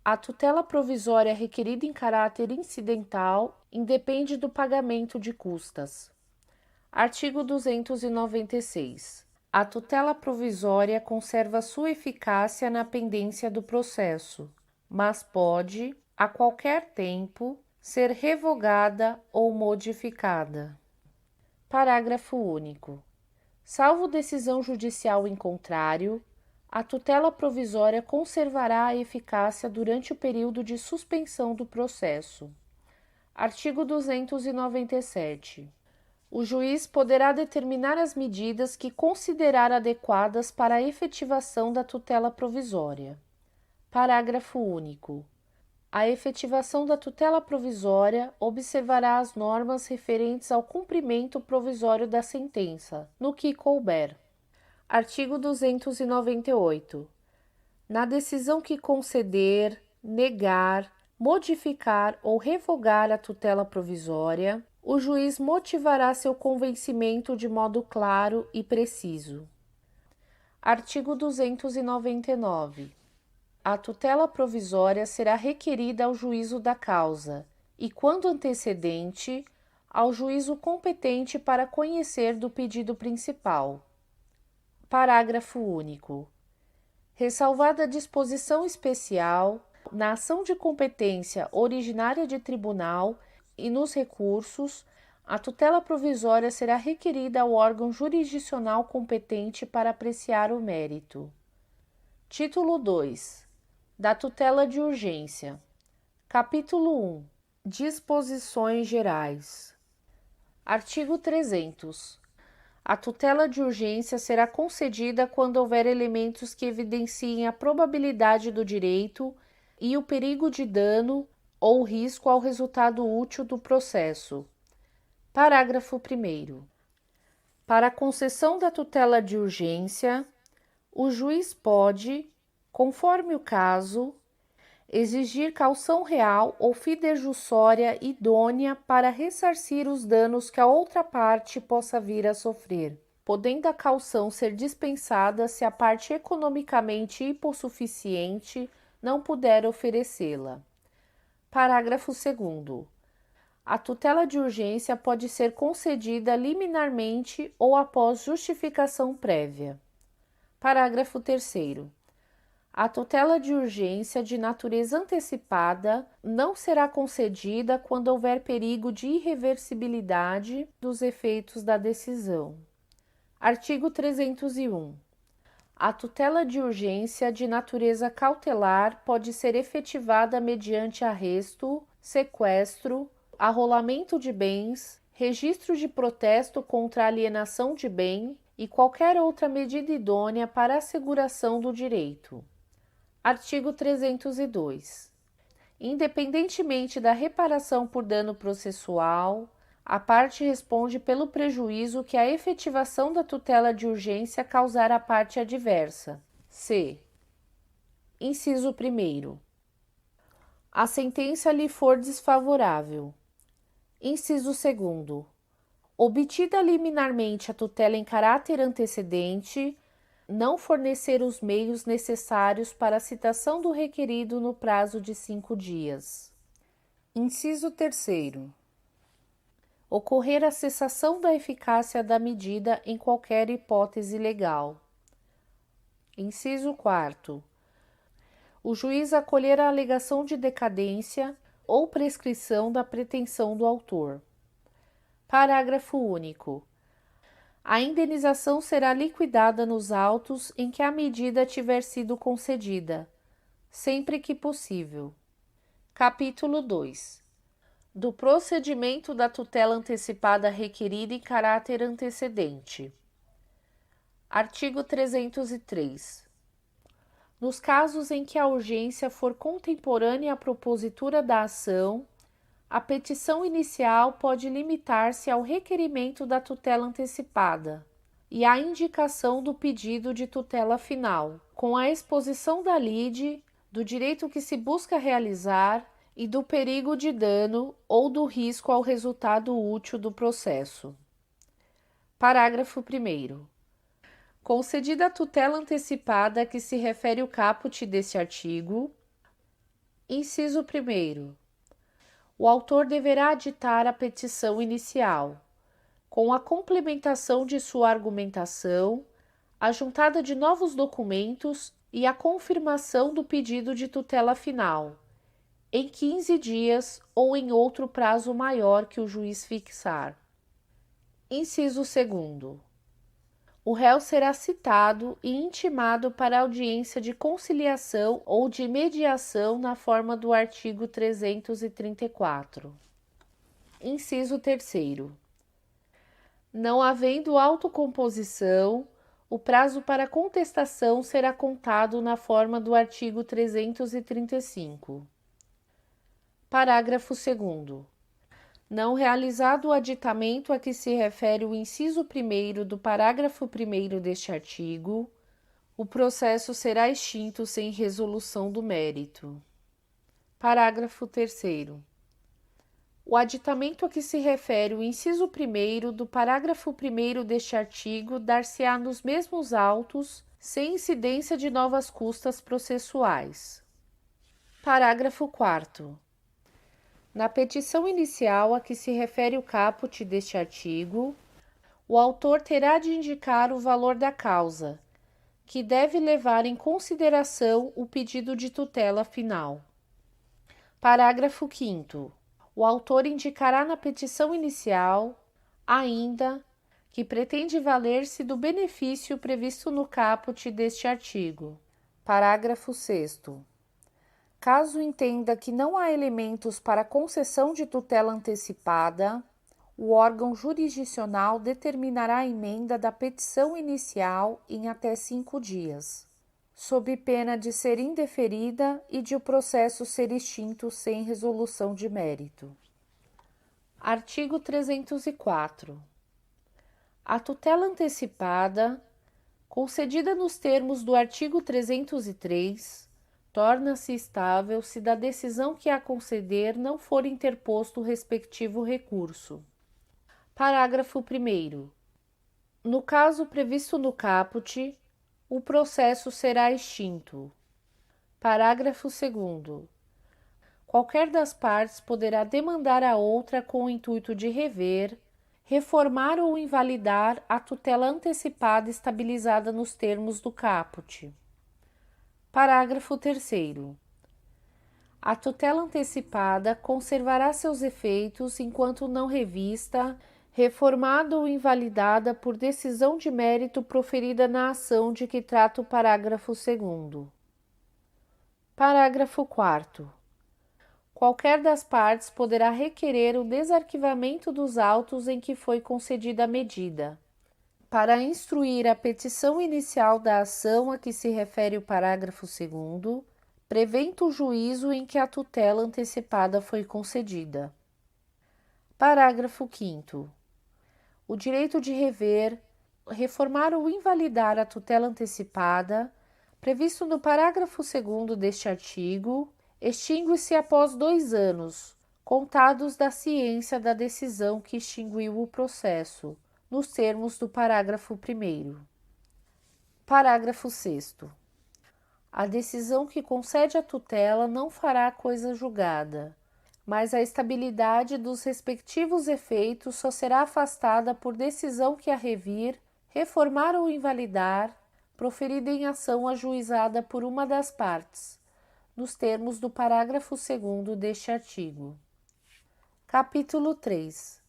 A tutela provisória requerida em caráter incidental independe do pagamento de custas. Artigo 296. A tutela provisória conserva sua eficácia na pendência do processo, mas pode, a qualquer tempo, ser revogada ou modificada. Parágrafo único. Salvo decisão judicial em contrário, a tutela provisória conservará a eficácia durante o período de suspensão do processo. Artigo 297. O juiz poderá determinar as medidas que considerar adequadas para a efetivação da tutela provisória. Parágrafo único. A efetivação da tutela provisória observará as normas referentes ao cumprimento provisório da sentença, no que couber. Artigo 298. Na decisão que conceder, negar, modificar ou revogar a tutela provisória, o juiz motivará seu convencimento de modo claro e preciso. Artigo 299. A tutela provisória será requerida ao juízo da causa e, quando antecedente, ao juízo competente para conhecer do pedido principal. Parágrafo único. Ressalvada a disposição especial, na ação de competência originária de tribunal e nos recursos, a tutela provisória será requerida ao órgão jurisdicional competente para apreciar o mérito. Título 2. Da tutela de urgência. Capítulo 1. Disposições gerais. Artigo 300. A tutela de urgência será concedida quando houver elementos que evidenciem a probabilidade do direito e o perigo de dano ou risco ao resultado útil do processo. Parágrafo 1º. Para a concessão da tutela de urgência, o juiz pode, conforme o caso, exigir caução real ou fidejussória idônea para ressarcir os danos que a outra parte possa vir a sofrer, podendo a caução ser dispensada se a parte economicamente hipossuficiente não puder oferecê-la. Parágrafo 2º. A tutela de urgência pode ser concedida liminarmente ou após justificação prévia. Parágrafo 3º. A tutela de urgência de natureza antecipada não será concedida quando houver perigo de irreversibilidade dos efeitos da decisão. Artigo 301. A tutela de urgência de natureza cautelar pode ser efetivada mediante arresto, sequestro, arrolamento de bens, registro de protesto contra a alienação de bem e qualquer outra medida idônea para a asseguração do direito. Artigo 302. Independentemente da reparação por dano processual, a parte responde pelo prejuízo que a efetivação da tutela de urgência causar à parte adversa. C. Inciso 1º. A sentença lhe for desfavorável. Inciso 2º. Obtida liminarmente a tutela em caráter antecedente, não fornecer os meios necessários para a citação do requerido no prazo de 5 dias. Inciso 3º. Ocorrer a cessação da eficácia da medida em qualquer hipótese legal. Inciso 4º. O juiz acolher a alegação de decadência ou prescrição da pretensão do autor. Parágrafo único. A indenização será liquidada nos autos em que a medida tiver sido concedida, sempre que possível. Capítulo 2. do procedimento da tutela antecipada requerida em caráter antecedente. Artigo 303. Nos casos em que a urgência for contemporânea à propositura da ação, a petição inicial pode limitar-se ao requerimento da tutela antecipada e à indicação do pedido de tutela final, com a exposição da lide, do direito que se busca realizar e do perigo de dano ou do risco ao resultado útil do processo. Parágrafo 1º. Concedida a tutela antecipada a que se refere o caput deste artigo, inciso 1º. O autor deverá aditar a petição inicial, com a complementação de sua argumentação, a juntada de novos documentos e a confirmação do pedido de tutela final, em 15 dias ou em outro prazo maior que o juiz fixar. Inciso 2º. O réu será citado e intimado para audiência de conciliação ou de mediação na forma do artigo 334. Inciso 3º. Não havendo autocomposição, o prazo para contestação será contado na forma do artigo 335. Parágrafo 2º. Não realizado o aditamento a que se refere o inciso 1º do parágrafo 1º deste artigo, o processo será extinto sem resolução do mérito. Parágrafo 3º. O aditamento a que se refere o inciso 1º do parágrafo 1º deste artigo dar-se-á nos mesmos autos, sem incidência de novas custas processuais. Parágrafo 4º. Na petição inicial a que se refere o caput deste artigo, o autor terá de indicar o valor da causa, que deve levar em consideração o pedido de tutela final. Parágrafo 5º. O autor indicará na petição inicial, ainda, que pretende valer-se do benefício previsto no caput deste artigo. Parágrafo 6º. Caso entenda que não há elementos para concessão de tutela antecipada, o órgão jurisdicional determinará a emenda da petição inicial em até 5 dias, sob pena de ser indeferida e de o processo ser extinto sem resolução de mérito. Artigo 304. A tutela antecipada, concedida nos termos do artigo 303, torna-se estável se da decisão que a conceder não for interposto o respectivo recurso. Parágrafo 1º. No caso previsto no caput, o processo será extinto. Parágrafo 2º. Qualquer das partes poderá demandar a outra com o intuito de rever, reformar ou invalidar a tutela antecipada estabilizada nos termos do caput. Parágrafo 3º. A tutela antecipada conservará seus efeitos enquanto não revista, reformada ou invalidada por decisão de mérito proferida na ação de que trata o parágrafo 2º. Parágrafo 4º. Qualquer das partes poderá requerer o desarquivamento dos autos em que foi concedida a medida, para instruir a petição inicial da ação a que se refere o parágrafo 2º, prevento o juízo em que a tutela antecipada foi concedida. Parágrafo 5º. O direito de rever, reformar ou invalidar a tutela antecipada, previsto no parágrafo 2º deste artigo, extingue-se após 2 anos, contados da ciência da decisão que extinguiu o processo, nos termos do parágrafo 1º. Parágrafo 6º. A decisão que concede a tutela não fará coisa julgada, mas a estabilidade dos respectivos efeitos só será afastada por decisão que a revir, reformar ou invalidar, proferida em ação ajuizada por uma das partes, nos termos do parágrafo 2º deste artigo. Capítulo 3.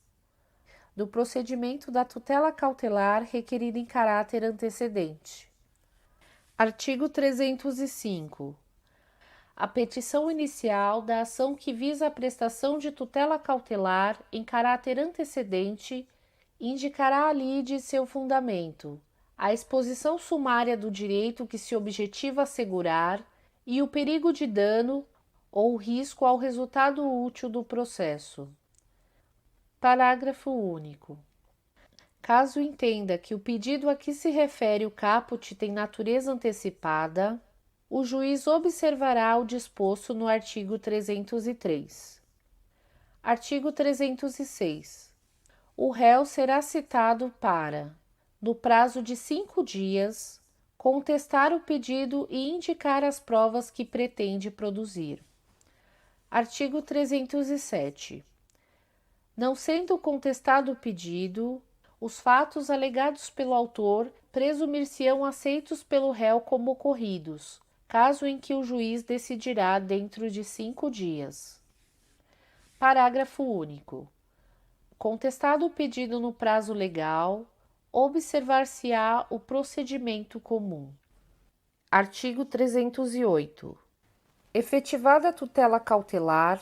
Do procedimento da tutela cautelar requerida em caráter antecedente. Artigo 305. A petição inicial da ação que visa a prestação de tutela cautelar em caráter antecedente indicará a lide seu fundamento, a exposição sumária do direito que se objetiva assegurar e o perigo de dano ou risco ao resultado útil do processo. Parágrafo único. Caso entenda que o pedido a que se refere o caput tem natureza antecipada, o juiz observará o disposto no artigo 303. Artigo 306. O réu será citado para, no prazo de 5 dias, contestar o pedido e indicar as provas que pretende produzir. Artigo 307. Não sendo contestado o pedido, os fatos alegados pelo autor presumir-se-ão aceitos pelo réu como ocorridos, caso em que o juiz decidirá dentro de 5 dias. Parágrafo único. Contestado o pedido no prazo legal, observar-se-á o procedimento comum. Artigo 308. Efetivada a tutela cautelar,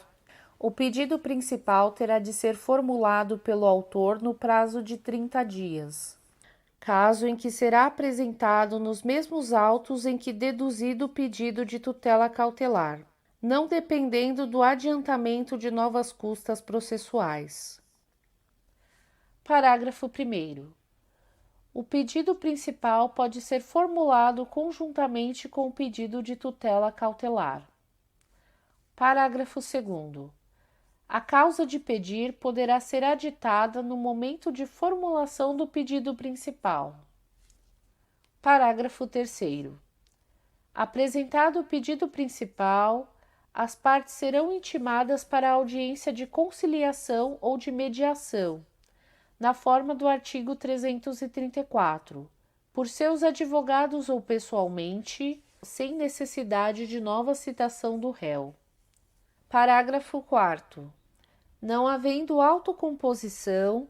o pedido principal terá de ser formulado pelo autor no prazo de 30 dias, caso em que será apresentado nos mesmos autos em que deduzido o pedido de tutela cautelar, não dependendo do adiantamento de novas custas processuais. Parágrafo 1º. O pedido principal pode ser formulado conjuntamente com o pedido de tutela cautelar. Parágrafo 2º. A causa de pedir poderá ser aditada no momento de formulação do pedido principal. Parágrafo 3º. Apresentado o pedido principal, as partes serão intimadas para a audiência de conciliação ou de mediação, na forma do artigo 334, por seus advogados ou pessoalmente, sem necessidade de nova citação do réu. Parágrafo 4º. Não havendo autocomposição,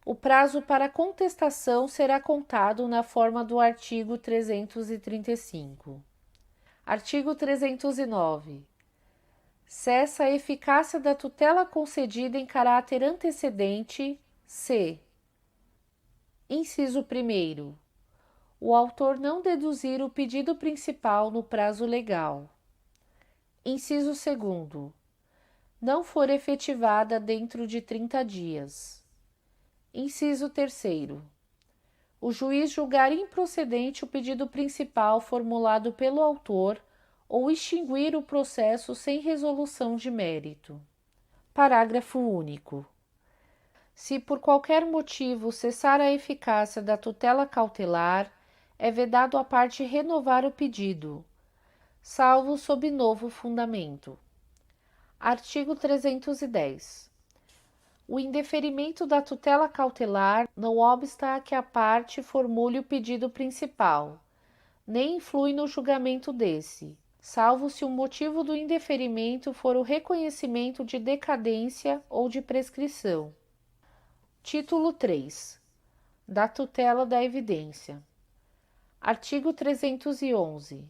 o prazo para contestação será contado na forma do artigo 335. Artigo 309. Cessa a eficácia da tutela concedida em caráter antecedente se: inciso 1º, o autor não deduzir o pedido principal no prazo legal. Inciso 2º, não for efetivada dentro de 30 dias. Inciso 3º, o juiz julgar improcedente o pedido principal formulado pelo autor ou extinguir o processo sem resolução de mérito. Parágrafo único. Se por qualquer motivo cessar a eficácia da tutela cautelar, é vedado à parte renovar o pedido, salvo sob novo fundamento. Artigo 310. O indeferimento da tutela cautelar não obsta a que a parte formule o pedido principal, nem influi no julgamento desse, salvo se o motivo do indeferimento for o reconhecimento de decadência ou de prescrição. Título 3. Da tutela da evidência. Artigo 311.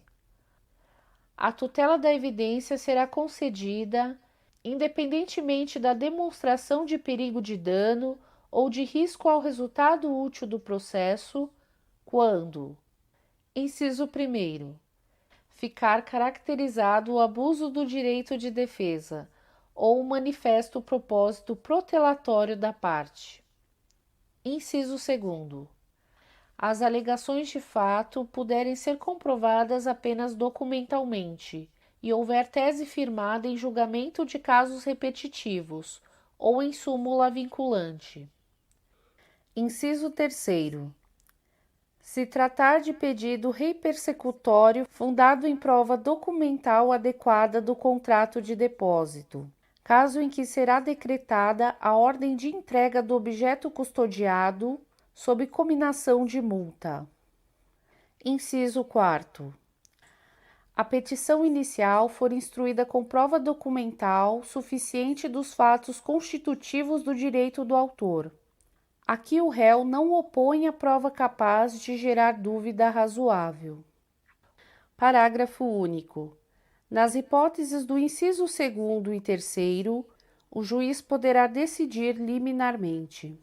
A tutela da evidência será concedida independentemente da demonstração de perigo de dano ou de risco ao resultado útil do processo, quando: inciso 1º, ficar caracterizado o abuso do direito de defesa ou o manifesto propósito protelatório da parte. Inciso 2º, as alegações de fato puderem ser comprovadas apenas documentalmente e houver tese firmada em julgamento de casos repetitivos ou em súmula vinculante. Inciso 3º. Se tratar de pedido repersecutório fundado em prova documental adequada do contrato de depósito, caso em que será decretada a ordem de entrega do objeto custodiado sob cominação de multa. Inciso 4º. A petição inicial for instruída com prova documental suficiente dos fatos constitutivos do direito do autor. Aqui o réu não opõe a prova capaz de gerar dúvida razoável. Parágrafo único. Nas hipóteses do inciso 2º e 3º, o juiz poderá decidir liminarmente.